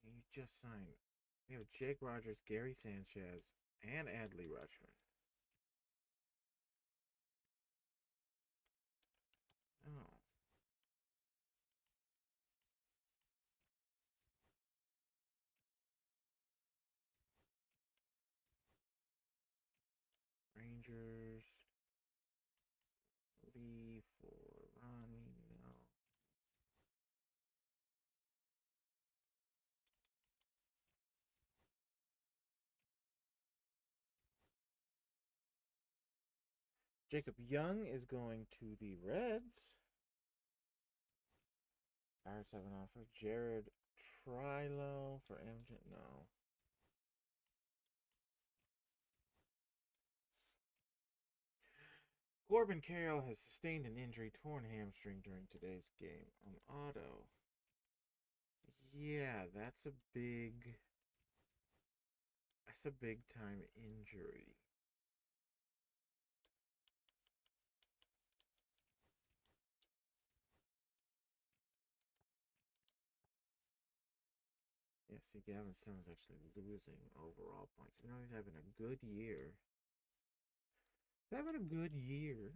You just signed. We have Jake Rogers, Gary Sanchez, and Adley Rutschman. Oh. Rangers. Lee for Ronnie. No. Jacob Young is going to the Reds. Pirates have an offer. Jared Trilo for MJ. No. Corbin Carroll has sustained an injury, torn hamstring during today's game on auto. Yeah, that's a big time injury. Yeah, see, Gavin Stone's actually losing overall points. You know, he's having a good year. He's having a good year.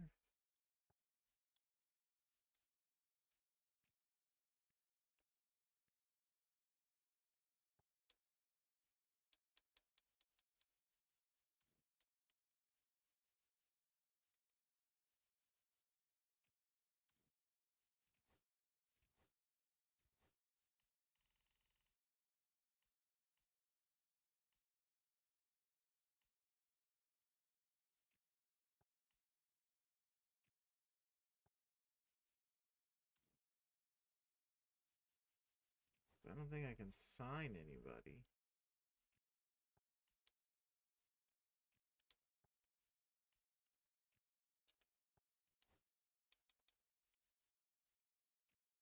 I don't think I can sign anybody.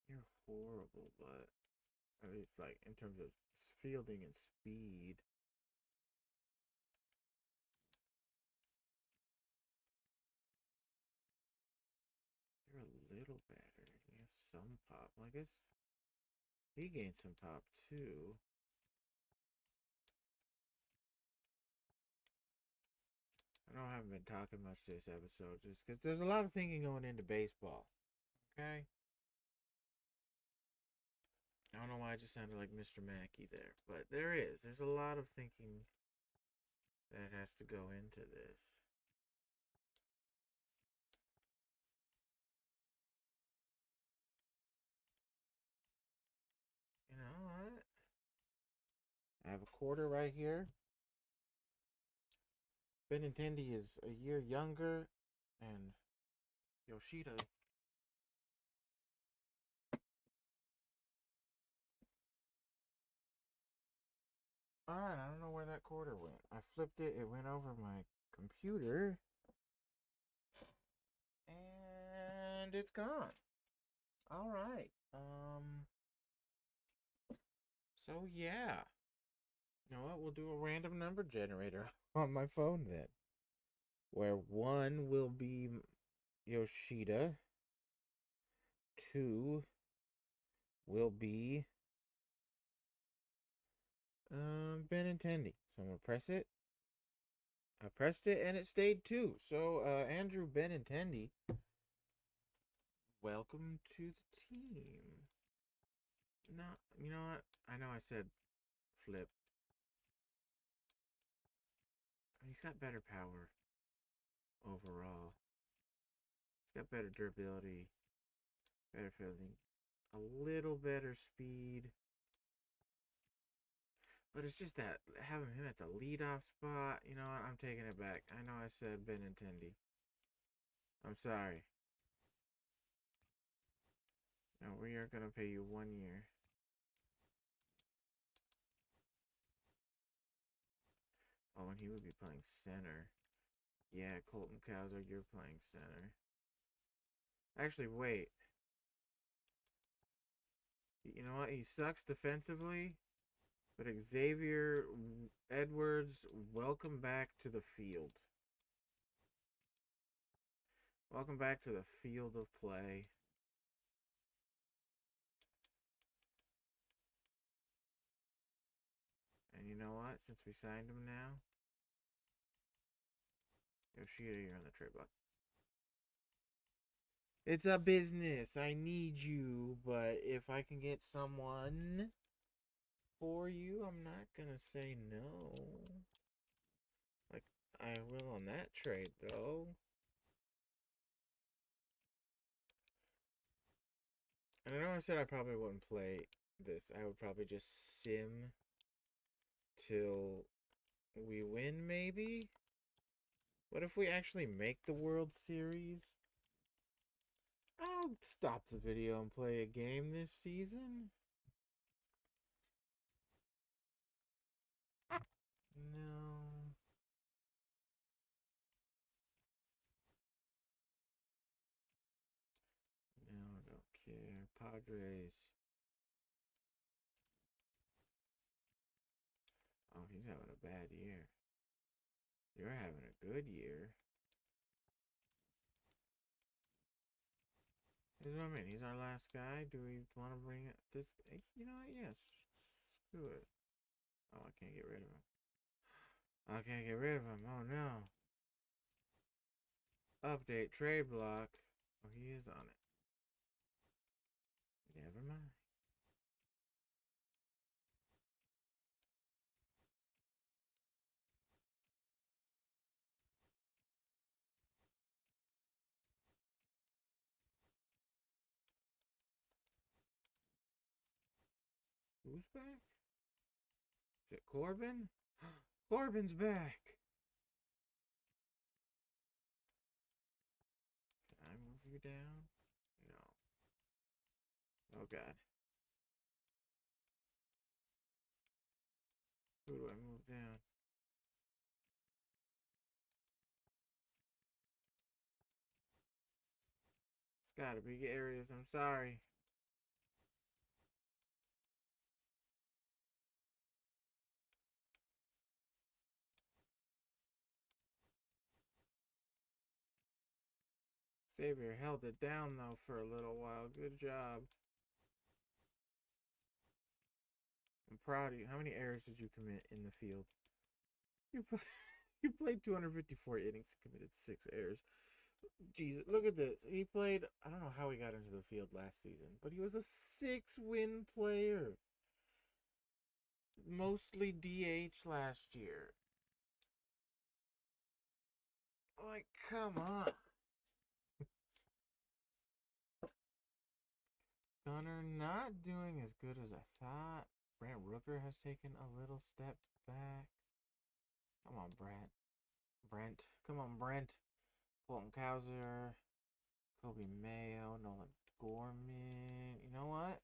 You're horrible, but at least like in terms of fielding and speed. You're a little better. You have some pop. Well, I guess he gained some pop too. I know I haven't been talking much this episode just because there's a lot of thinking going into baseball. Okay? I don't know why I just sounded like Mr. Mackey there, but there is. There's a lot of thinking that has to go into this. You know what? I have a quarter right here. Benintendi is a year younger, and Yoshida. Alright, I don't know where that quarter went. I flipped it, it went over my computer, and it's gone. Alright. So yeah. You know what? We'll do a random number generator on my phone then. Where 1 will be Yoshida, 2 will be Benintendi. So I'm gonna press it. I pressed it and it stayed 2. So Andrew Benintendi, welcome to the team. No, you know what? I know I said flip. He's got better power overall. He's got better durability, better fielding, a little better speed. But it's just that having him at the leadoff spot, you know what? I'm taking it back. I know I said Benintendi. I'm sorry. No, we are gonna pay you 1 year. Oh, and he would be playing center. Yeah, Colton Cowser, you're playing center. Actually, wait. You know what? He sucks defensively. But Xavier Edwards, welcome back to the field. Welcome back to the field of play. And you know what? Since we signed him now, Yoshida, you're on the trade block. It's a business. I need you, but if I can get someone for you, I'm not gonna say no. Like I will on that trade, though. And I know I said I probably wouldn't play this. I would probably just sim till we win, maybe? What if we actually make the World Series? I'll stop the video and play a game this season. No. No, I don't care. Padres. Oh, he's having a bad year. You're having a good year. This is what I mean. He's our last guy. Do we want to bring it this? You know what? Yes. Screw it. Oh, I can't get rid of him. I can't get rid of him. Oh no. Update trade block. Oh, he is on it. Never mind. Who's back? Is it Corbin? Corbin's back. Can I move you down? No. Oh god. It's gotta be Arias. I'm sorry. Xavier held it down though for a little while. Good job. I'm proud of you. How many errors did you commit in the field? You you played 254 innings and committed 6 errors. Jesus, look at this. He played. I don't know how he got into the field last season, but he was a 6-win player. Mostly DH last year. Like, come on. Gunner not doing as good as I thought. Brent Rooker has taken a little step back. Come on, Brent. Brent. Come on, Brent. Colton Cowser. Kobe Mayo. Nolan Gorman. You know what?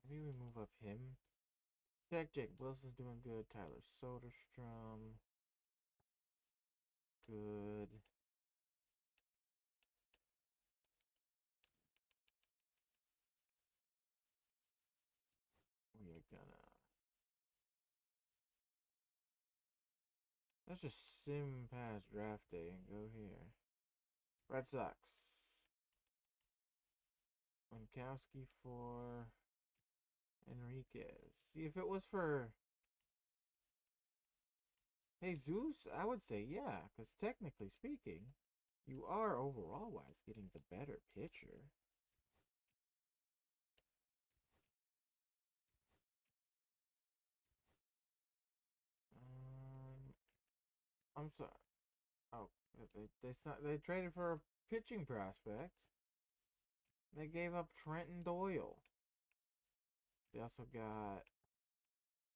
Maybe we move up him. Jake Wilson's doing good. Tyler Soderstrom. Good. We are gonna. Let's just sim past draft day and go here. Red Sox. Winkowski for Enriquez. See, if it was for Jesus, I would say yeah, because technically speaking, you are overall wise getting the better pitcher. I'm sorry. Oh, they traded for a pitching prospect. They gave up Trenton Doyle. They also got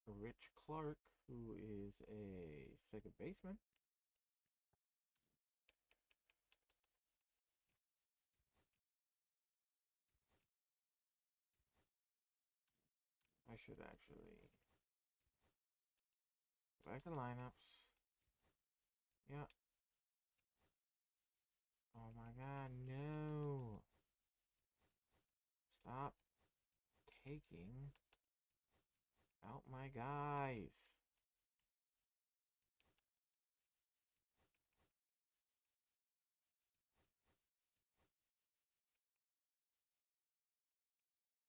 Rich Clark, who is a second baseman. I should actually back the lineups. Yeah. Oh my god, no. Stop taking out my guys.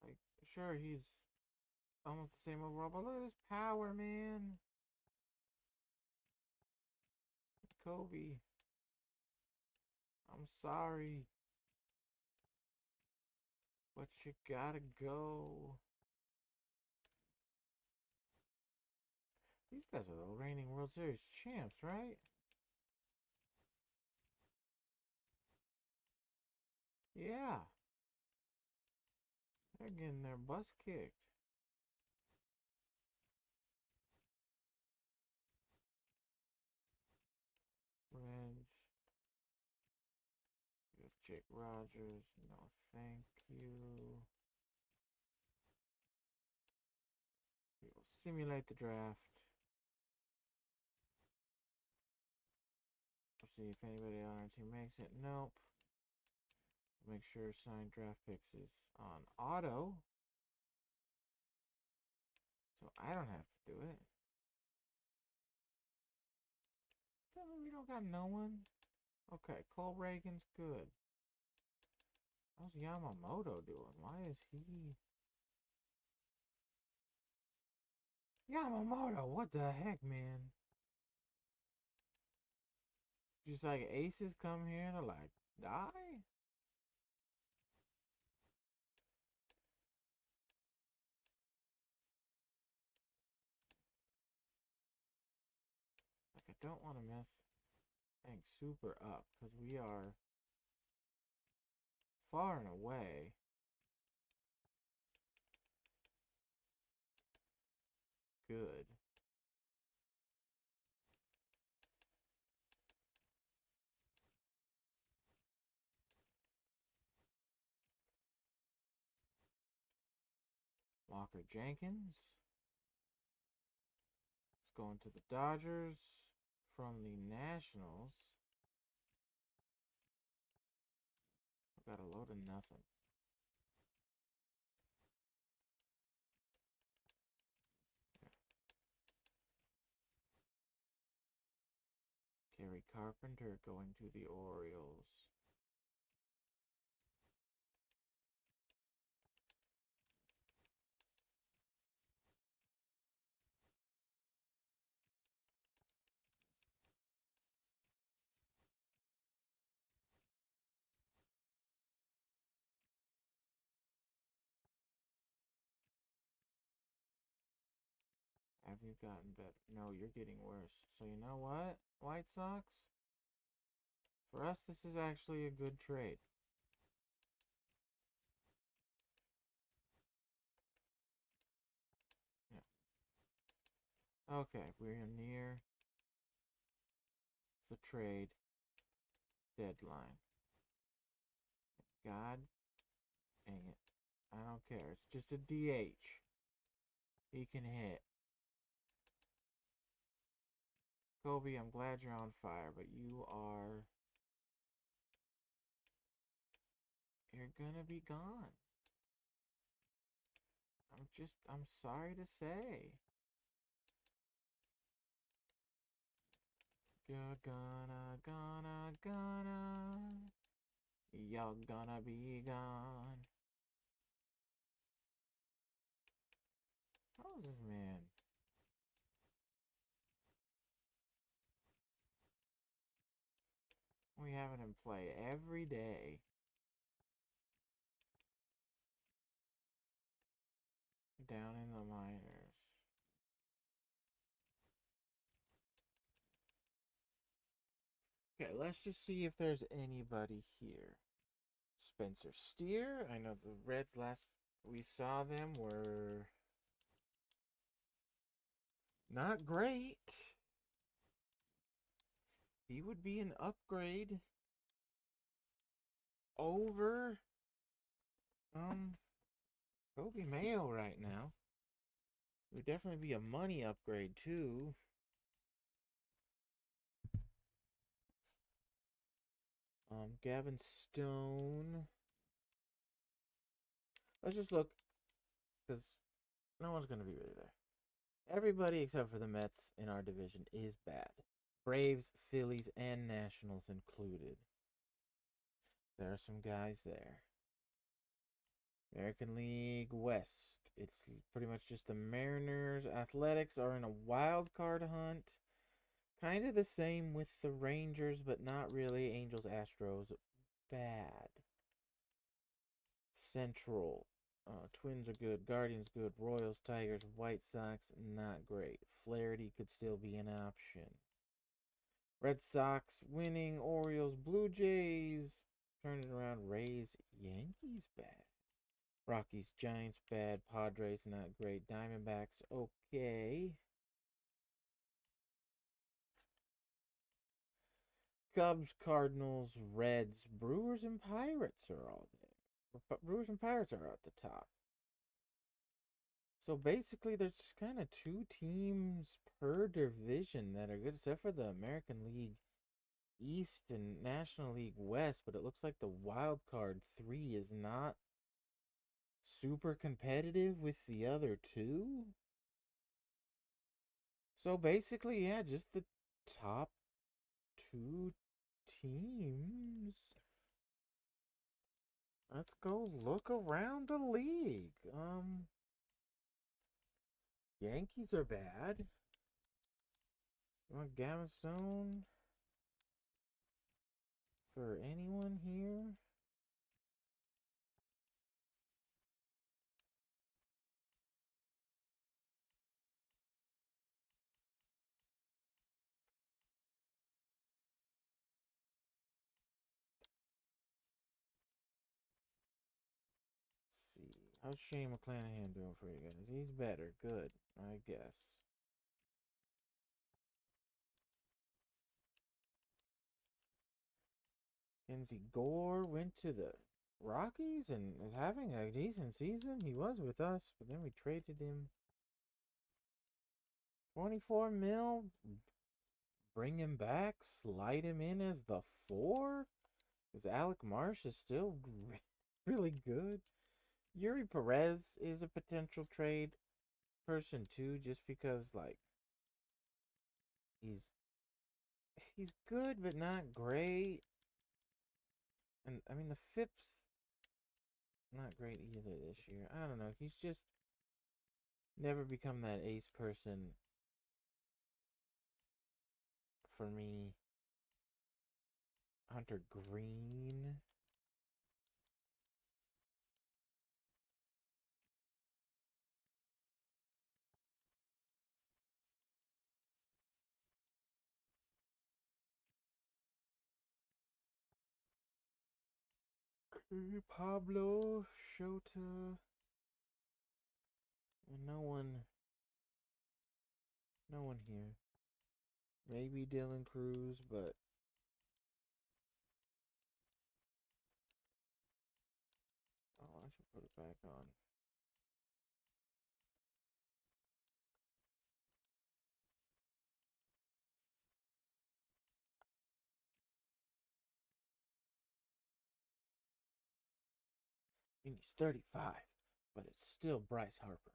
Like, sure, he's almost the same overall, but look at his power, man. Kobe. I'm sorry. But you gotta go. These guys are the reigning World Series champs, right? Yeah. They're getting their butts kicked. Reds. Here's Jake Rogers. No, thank you. We will simulate the draft. We'll see if anybody on our team makes it. Nope. Make sure signed draft picks is on auto. So I don't have to do it. Tell me we don't got no one? Okay, Cole Reagan's good. How's Yamamoto doing? Why is he... Yamamoto, what the heck, man? Just like aces come here to like die? Like I don't want to mess things super up because we are far and away good. Walker Jenkins. It's going to the Dodgers from the Nationals. got a load of nothing. Kerry Carpenter going to the Orioles. Have you gotten better? No, you're getting worse. So you know what, White Sox? For us, this is actually a good trade. Yeah. Okay, we're near the trade deadline. God dang it. I don't care. It's just a DH. He can hit. Kobe, I'm glad you're on fire, but you're gonna be gone. I'm sorry to say. You're you're gonna be gone. How is this man? We having him play every day. Down in the minors. Okay, let's just see if there's anybody here. Spencer Steer. I know the Reds last we saw them were not great. He would be an upgrade over Kobe Mayo right now. It would definitely be a money upgrade too. Gavin Stone. Let's just look, because no one's gonna be really there. Everybody except for the Mets in our division is bad. Braves, Phillies, and Nationals included. There are some guys there. American League West. It's pretty much just the Mariners. Athletics are in a wild card hunt. Kind of the same with the Rangers, but not really. Angels, Astros, bad. Central. Twins are good. Guardians good. Royals, Tigers, White Sox, not great. Flaherty could still be an option. Red Sox winning. Orioles, Blue Jays turning around. Rays, Yankees bad. Rockies, Giants bad. Padres not great. Diamondbacks okay. Cubs, Cardinals, Reds, Brewers, and Pirates are all there. Brewers and Pirates are at the top. So basically, there's just kind of two teams per division that are good, except for the American League East and National League West. But it looks like the wild card 3 is not super competitive with the other two. So basically, yeah, just the top two teams. Let's go look around the league. Yankees are bad. You want Gavin Stone for anyone here? Let's see. How's Shane McClanahan doing for you guys? He's better. Good, I guess. Kenzie Gore went to the Rockies and is having a decent season. He was with us, but then we traded him. 24 mil. Bring him back. Slide him in as the 4. Because Alec Marsh is still really good. Yuri Perez is a potential trade person too, just because like he's he's good but not great. And I mean the FIP's not great either this year. I don't know. He's just never become that ace person for me. Hunter Green. Pablo Shota. And no one here. Maybe Dylan Cruz, but oh, I should put it back on. And he's 35, but it's still Bryce Harper.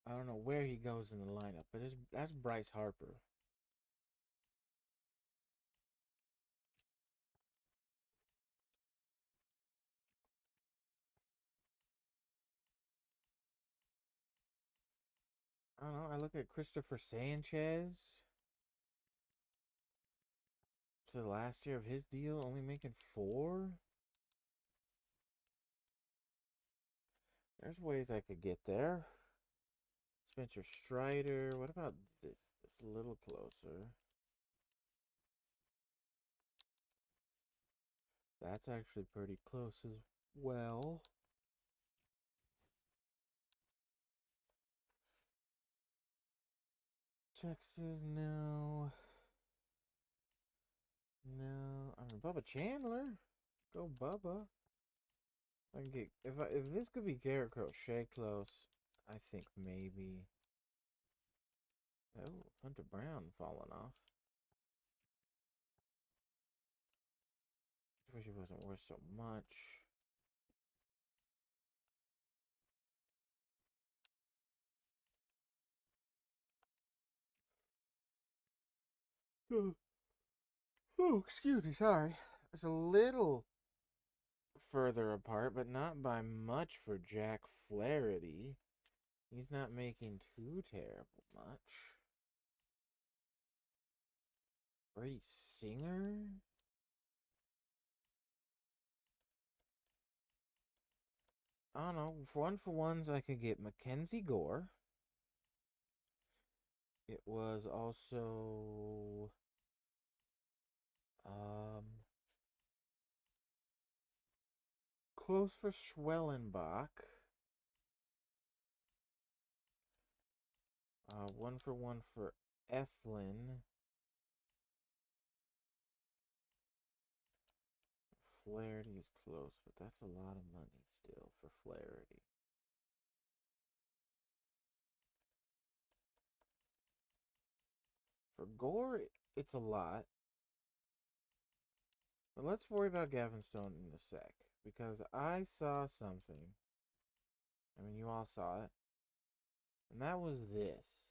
I don't know where he goes in the lineup, but that's Bryce Harper. I don't know. I look at Christopher Sanchez. To the last year of his deal, only making 4. There's ways I could get there. Spencer Strider. What about this? It's a little closer. That's actually pretty close as well. Texas, no. No. I mean, Bubba Chandler. Go Bubba. I can get if this could be Garrett Crochet close, I think maybe. Oh, Hunter Brown falling off. I wish he wasn't worth so much. Oh, excuse me, sorry. It's a little further apart, but not by much for Jack Flaherty. He's not making too terrible much. Brady Singer? I don't know. For ones, I could get Mackenzie Gore. It was also close for Schwellenbach. 1 for Eflin. Flaherty is close, but that's a lot of money still for Flaherty. For Gore, it's a lot. But let's worry about Gavin Stone in a sec. Because I saw something. I mean, you all saw it. And that was this.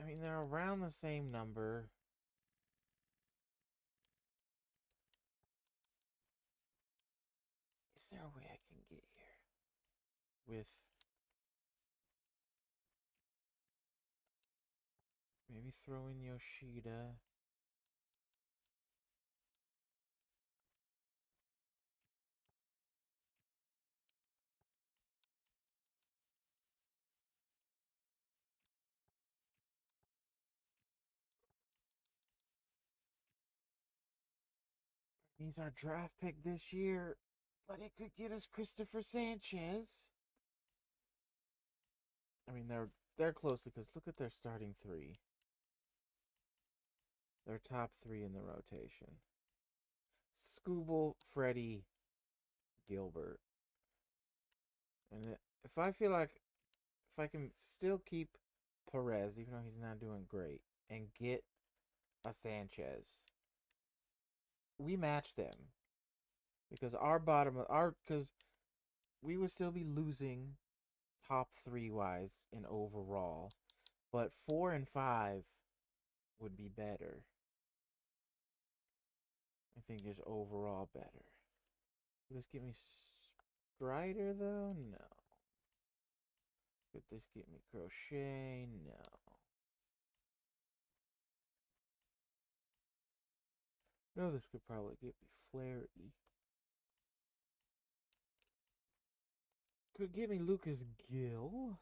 I mean, they're around the same number. Is there a way I can get here? With maybe throw in Yoshida. He's our draft pick this year, but it could get us Christopher Sanchez. I mean, they're close because look at their starting 3. Their top 3 in the rotation. Scooble, Freddie, Gilbert. And if I feel like if I can still keep Perez, even though he's not doing great, and get a Sanchez. We match them because our bottom of our because we would still be losing top three wise in overall, but 4 and 5 would be better. I think just overall better. Could this get me Strider though? No. Could this get me Crochet? No. No, this could probably get me Flaherty. Could get me Lucas Gill,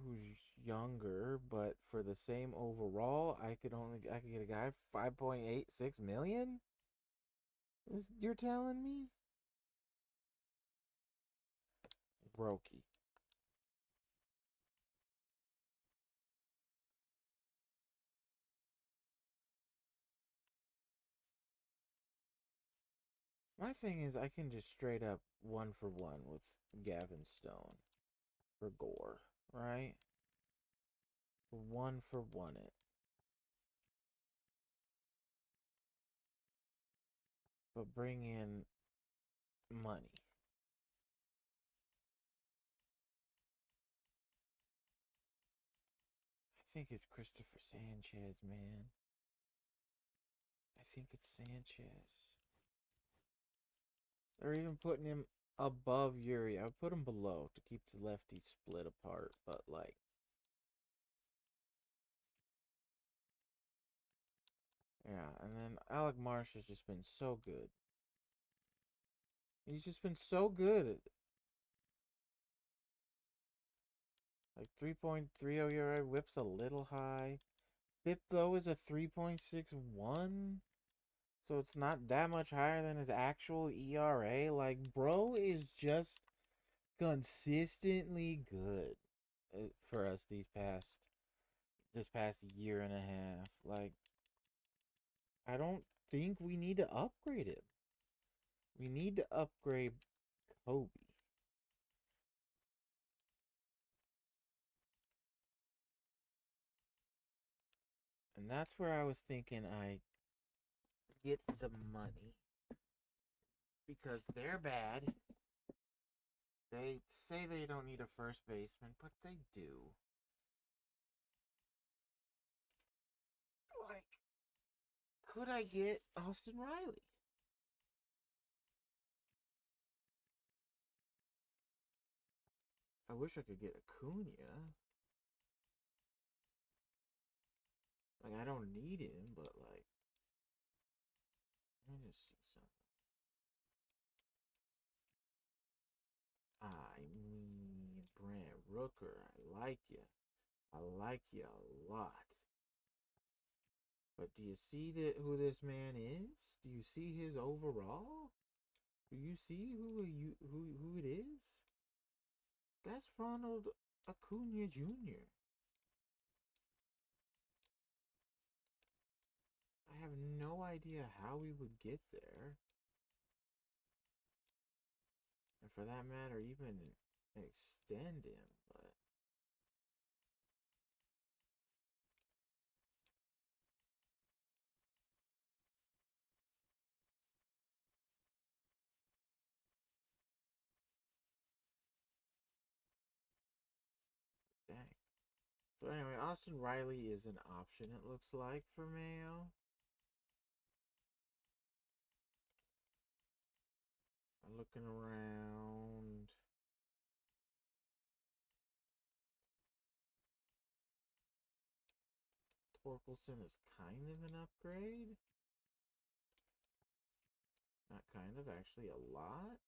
who's younger, but for the same overall, I could get a guy 5.86 million. You're telling me? Brokey. My thing is, I can just straight up 1-for-1 with Gavin Stone for Gore, right? 1-for-1 it. But bring in money. I think it's Christopher Sanchez, man. I think it's Sanchez. They're even putting him above Yuri. I would put him below to keep the lefties split apart, but like. Yeah, and then Alec Marsh has just been so good. He's just been so good. Like 3.30 ERA, whip's a little high. FIP though is a 3.61. So it's not that much higher than his actual ERA. Like, bro is just consistently good for us this past year and a half. Like, I don't think we need to upgrade him. We need to upgrade Kobe. And that's where I was thinking I get the money. Because they're bad. They say they don't need a first baseman, but they do. Like, could I get Austin Riley? I wish I could get Acuna. Like, I don't need him, but like, let me just see something. I mean, Brent Rooker, I like you. I like you a lot. But do you see who this man is? Do you see his overall? Do you see who it is? That's Ronald Acuna Jr. I have no idea how we would get there. And for that matter, even extend him, but dang. So anyway, Austin Riley is an option, it looks like, for Mayo. I'm looking around. Torkelson is kind of an upgrade. Not kind of, actually a lot.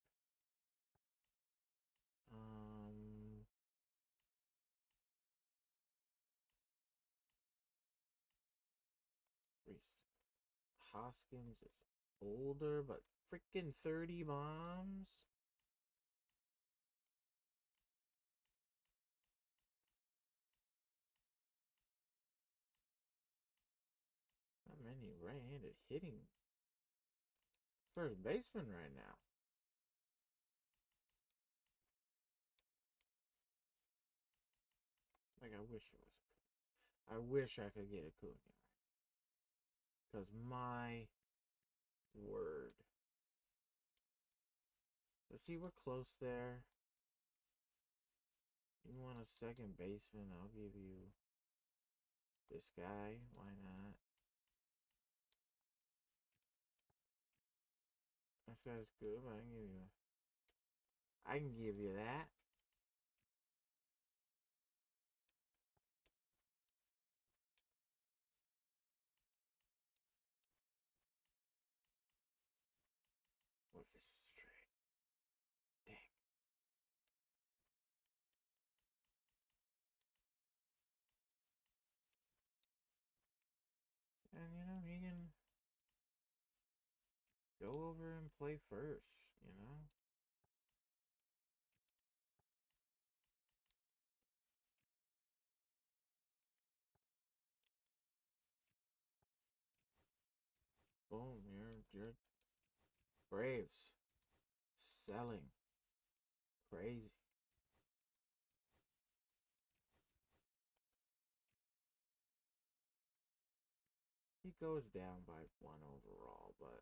Reese Hoskins is older, but freaking 30 bombs. Not many right-handed hitting first baseman right now. Like, I wish it was. I wish I could get Acuna. Because my word. Let's see, we're close there. You want a second baseman? I'll give you this guy. Why not? This guy's good, but I can give you that. What if this was a trade? Dang. And he can go over and play first. Boom, you're Braves selling crazy. He goes down by 1 overall, but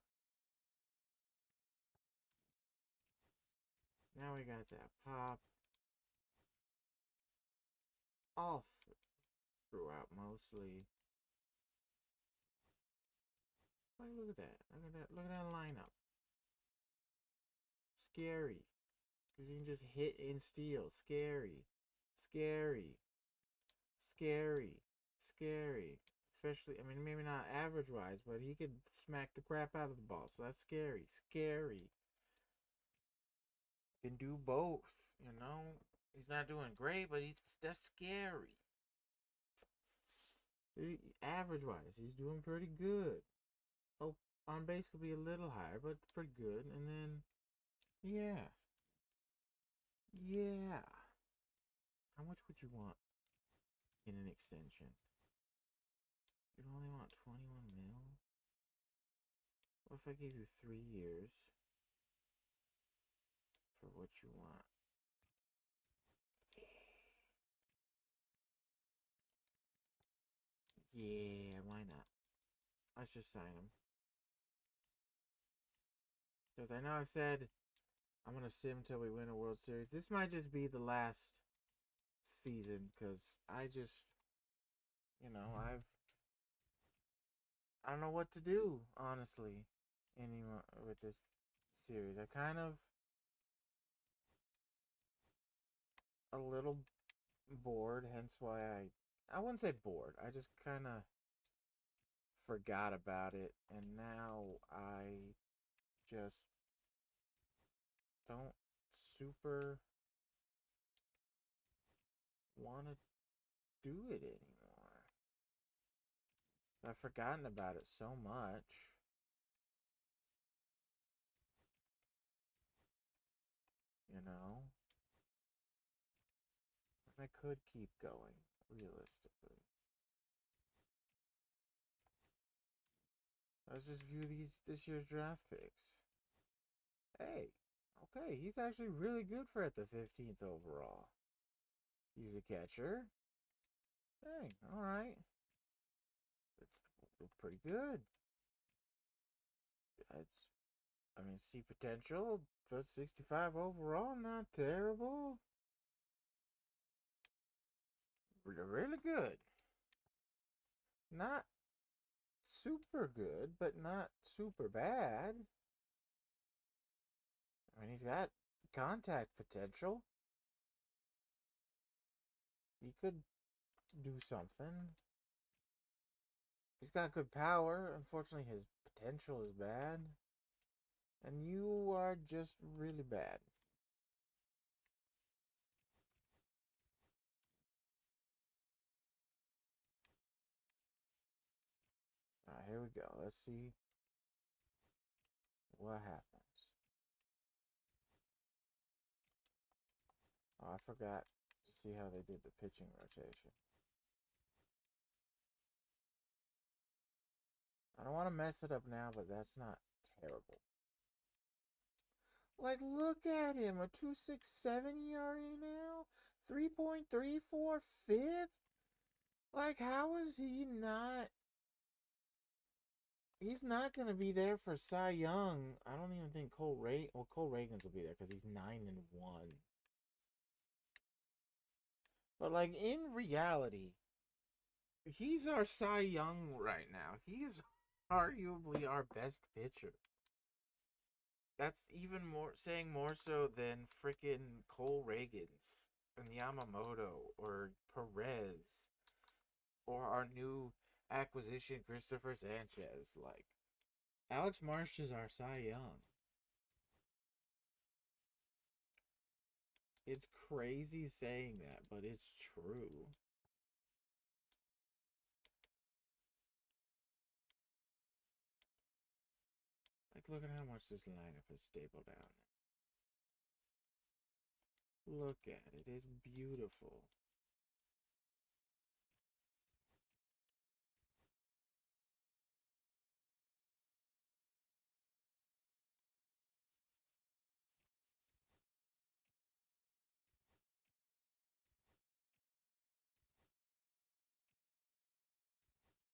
now we got that pop all throughout mostly. Like, look at that. Look at that lineup. Scary. Because he can just hit and steal. Scary. Scary. Scary. Scary. Especially, I mean, maybe not average wise, but he could smack the crap out of the ball. So that's scary. Scary. Can do both. He's not doing great, but that's scary. Average wise, he's doing pretty good. Oh, on base could be a little higher, but pretty good. And then, yeah. Yeah. How much would you want in an extension? You'd only want 21 mil? What if I gave you 3 years for what you want? Yeah, why not? Let's just sign him. Because I know I've said I'm going to sim until we win a World Series. This might just be the last season because I I don't know what to do, honestly, anymore with this series. I kind of a little bored, hence why I wouldn't say bored. I just kind of forgot about it, and now I just don't super want to do it anymore. I've forgotten about it so much. You know? And I could keep going, realistically. Let's just view this year's draft picks. Hey, okay, he's actually really good for at the 15th overall. He's a catcher. Dang, alright. It's pretty good. See potential, but 65 overall, not terrible. Really good. Not super good, but not super bad. I mean, he's got contact potential. He could do something. He's got good power. Unfortunately, his potential is bad. And you are just really bad. Alright, here we go. Let's see what happens. Oh, I forgot to see how they did the pitching rotation. I don't want to mess it up now, but that's not terrible. Like, look at him. A 2.67 ERA now? 3.34 fifth? Like, how is he not? He's not gonna be there for Cy Young. I don't even think Cole Ray. Well, Cole Reagans will be there because he's 9-1. But like in reality, he's our Cy Young right now. He's arguably our best pitcher. That's even more saying more so than freaking Cole Reagans and Yamamoto or Perez or our new acquisition Christopher Sanchez. Like Alex Marsh is our Cy Young. It's crazy saying that, but it's true. Like, look at how much this lineup has stable down. Look at it. It's beautiful.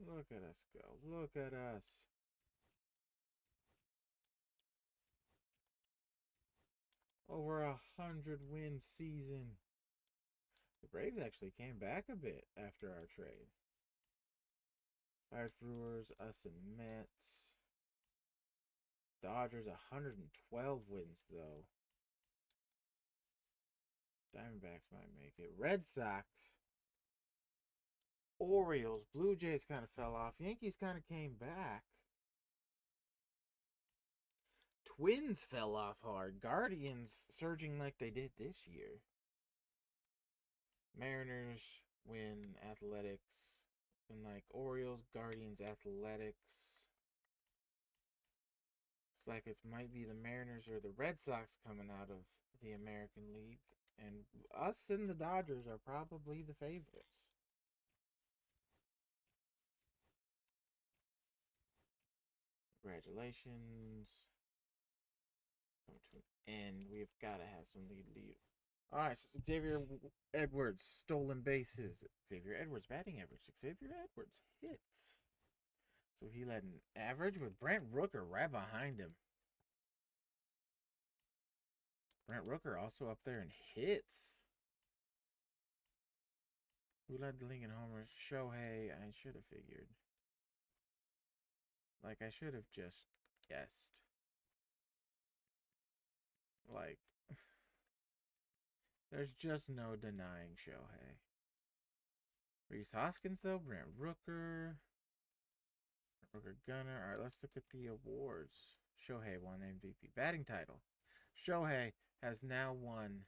Look at us go. Look at us. Over 100 win season. The Braves actually came back a bit after our trade. Pirates, Brewers, us, and Mets. Dodgers 112 wins though. Diamondbacks might make it. Red Sox, Orioles, Blue Jays kind of fell off. Yankees kind of came back. Twins fell off hard. Guardians surging like they did this year. Mariners win. Athletics. And like Orioles, Guardians, Athletics. It's like it might be the Mariners or the Red Sox coming out of the American League. And us and the Dodgers are probably the favorites. Congratulations. Come to an end. We've got to have some lead. All right, so Xavier Edwards, stolen bases. Xavier Edwards, batting average. Xavier Edwards, hits. So he led an average with Brent Rooker right behind him. Brent Rooker also up there in hits. Who led the league in homers? Shohei. I should have figured. Like, I should have just guessed. Like, there's just no denying Shohei. Reese Hoskins, though. Brent Rooker. Rooker Gunner. All right, let's look at the awards. Shohei won MVP. Batting title. Shohei has now won,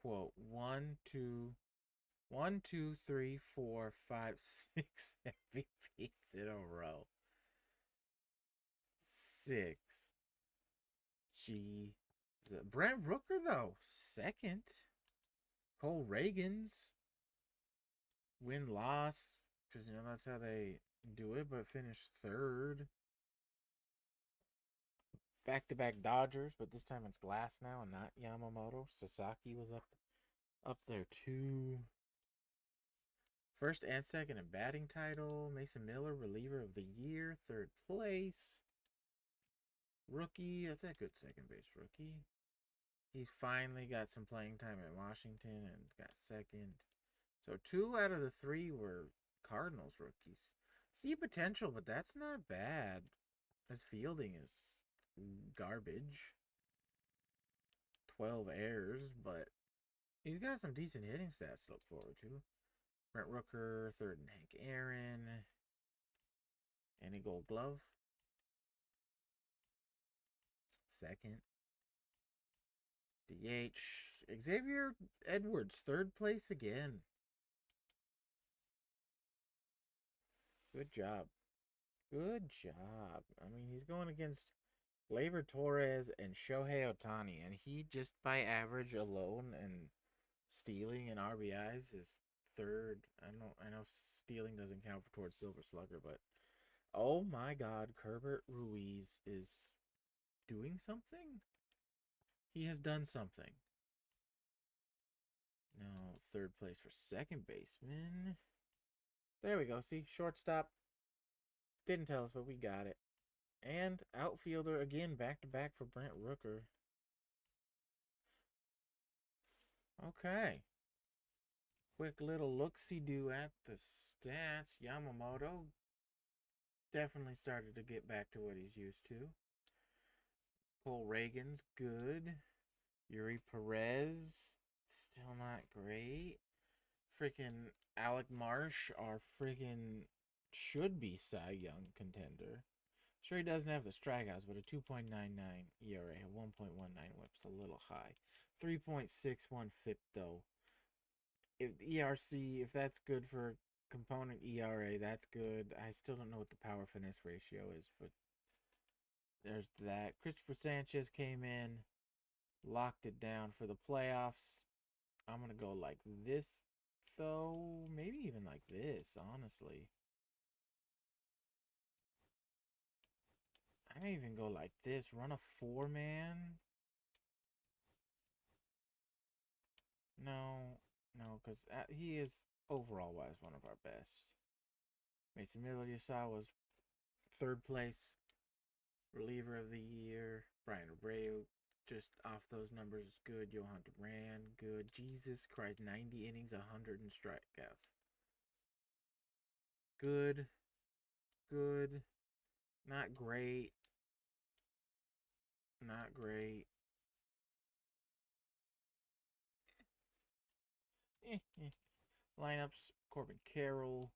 quote, 6 MVPs in a row. 6. G. Brent Rooker, though, second. Cole Reagans, win-loss, because, that's how they do it, but finished third. Back-to-back Dodgers, but this time it's Glass now and not Yamamoto. Sasaki was up there, too. First and second in batting title. Mason Miller, reliever of the year, third place. Rookie, that's a good second base rookie. He's finally got some playing time at Washington and got second. So 2 out of the 3 were Cardinals rookies. See potential, but that's not bad. His fielding is garbage. 12 errors, but he's got some decent hitting stats to look forward to. Brent Rooker, third and Hank Aaron. Any Gold Glove? Second. DH. Xavier Edwards, third place again. Good job. Good job. I mean, he's going against Gleyber Torres and Shohei Ohtani, and he just by average alone and stealing and RBIs is third. I know stealing doesn't count towards Silver Slugger, but oh my God, Kerbert Ruiz is doing something. He has done something. No, third place for second baseman. There we go. See, shortstop. Didn't tell us, but we got it. And outfielder again, back to back for Brent Rooker. Okay. Quick little look-see-do at the stats. Yamamoto definitely started to get back to what he's used to. Cole Reagan's good. Yuri Perez, still not great. Freaking Alec Marsh, our freaking should be Cy Young contender. Sure, he doesn't have the strikeouts, but a 2.99 ERA, a 1.19 whip's a little high. 3.61 FIP, though. If ERC, if that's good for component ERA, that's good. I still don't know what the power finesse ratio is, but there's that. Christopher Sanchez came in, locked it down for the playoffs. I'm going to go like this, though. Maybe even like this, honestly. I may even go like this. Run a 4-man. No, because he is overall wise one of our best. Mason Miller, you saw, was third place reliever of the year. Brian Abreu, just off those numbers, is good. Johan Duran, good. Jesus Christ, 90 innings, 100 and strikeouts. Good. Good. Not great. Not great. Lineups, Corbin Carroll.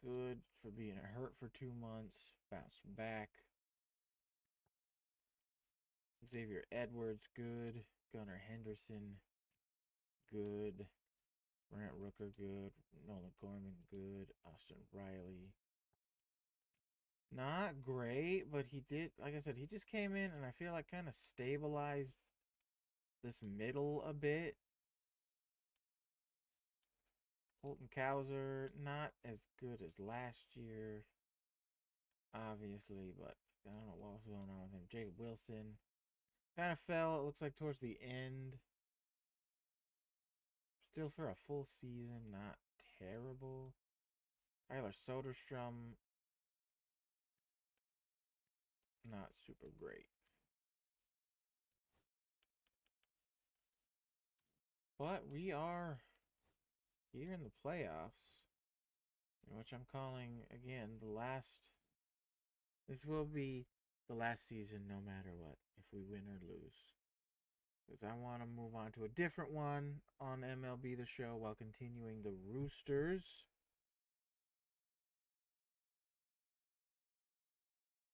Good for being hurt for 2 months. Bounced back. Xavier Edwards, good. Gunnar Henderson, good. Brent Rooker, good. Nolan Gorman, good. Austin Riley, not great, but he did, like I said, he just came in and I feel like kind of stabilized this middle a bit. Colton Cowser, not as good as last year, obviously, but I don't know what was going on with him. Jacob Wilson kind of fell, it looks like, towards the end. Still, for a full season, not terrible. Tyler Soderstrom, not super great. But we are here in the playoffs, which I'm calling, again, the last. This will be the last season no matter what, if we win or lose. Because I want to move on to a different one on MLB The Show while continuing the Roosters.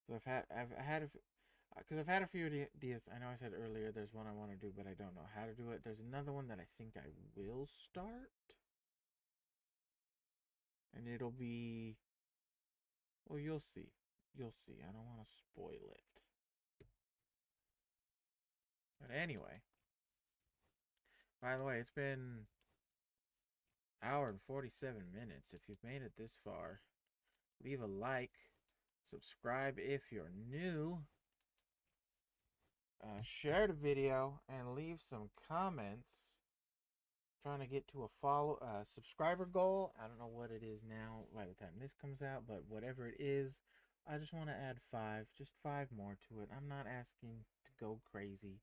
So I've had a few ideas. I know I said earlier there's one I want to do, but I don't know how to do it. There's another one that I think I will start. And it'll be, well, you'll see. You'll see. I don't want to spoil it. But anyway, by the way, it's been an hour and 47 minutes. If you've made it this far, leave a like, subscribe if you're new, share the video, and leave some comments. Trying to get to a subscriber goal. I don't know what it is now by the time this comes out, but whatever it is, I just want to add 5, just 5 more to it. I'm not asking to go crazy.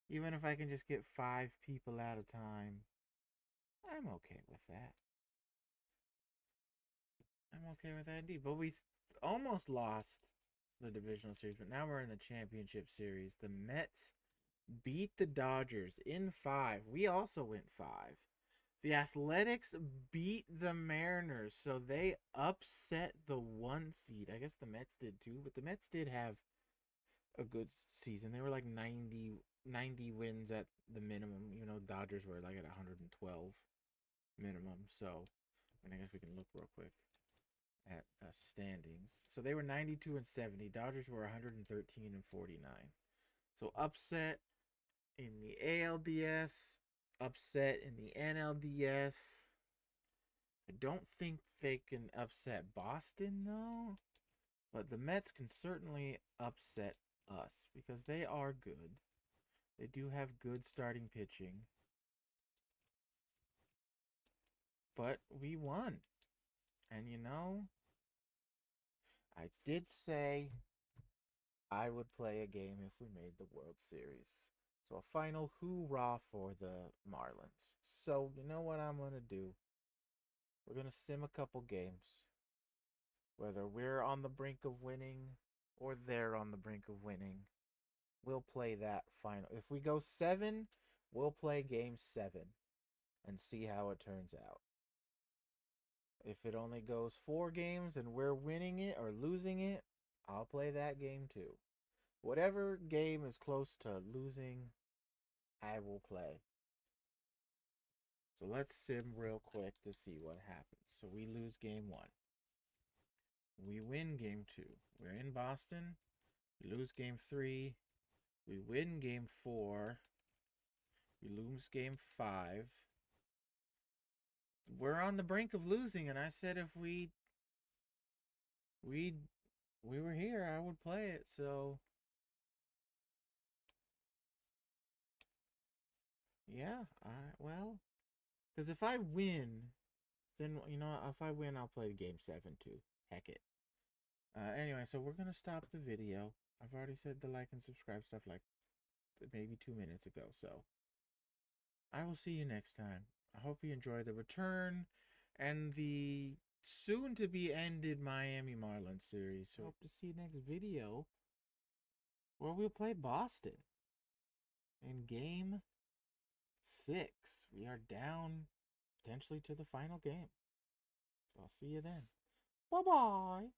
Even if I can just get 5 people at a time, I'm okay with that. I'm okay with that indeed. But we almost lost the divisional series, but now we're in the championship series. The Mets beat the Dodgers in 5. We also went 5. The Athletics beat the Mariners, so they upset the 1 seed. I guess the Mets did too, but the Mets did have a good season. They were like 90 wins at the minimum. You know, Dodgers were like at 112 minimum. So, I guess we can look real quick at standings. So they were 92 and 70. Dodgers were 113 and 49. So upset in the ALDS, upset in the NLDS. I don't think they can upset Boston though, but the Mets can certainly upset us because they are good. They do have good starting pitching. but we won. And you know, I did say I would play a game if we made the World Series. So a final hoorah for the Marlins. So you know what I'm going to do? We're going to sim a couple games. Whether we're on the brink of winning or they're on the brink of winning, we'll play that final. If we go 7, we'll play game 7 and see how it turns out. If it only goes 4 games and we're winning it or losing it, I'll play that game too. Whatever game is close to losing, I will play. So let's sim real quick to see what happens. So we lose game 1. We win game 2. We're in Boston. We lose game 3. We win game 4. We lose game 5. We're on the brink of losing, and I said if we were here, I would play it. So yeah, because if I win, then if I win, I'll play game 7 too. Heck it. Anyway, so we're gonna stop the video. I've already said the like and subscribe stuff like maybe 2 minutes ago. So I will see you next time. I hope you enjoy the return and the soon to be ended Miami Marlins series. So hope to see you next video where we'll play Boston in game 6. We are down potentially to the final game. So I'll see you then. Bye-bye.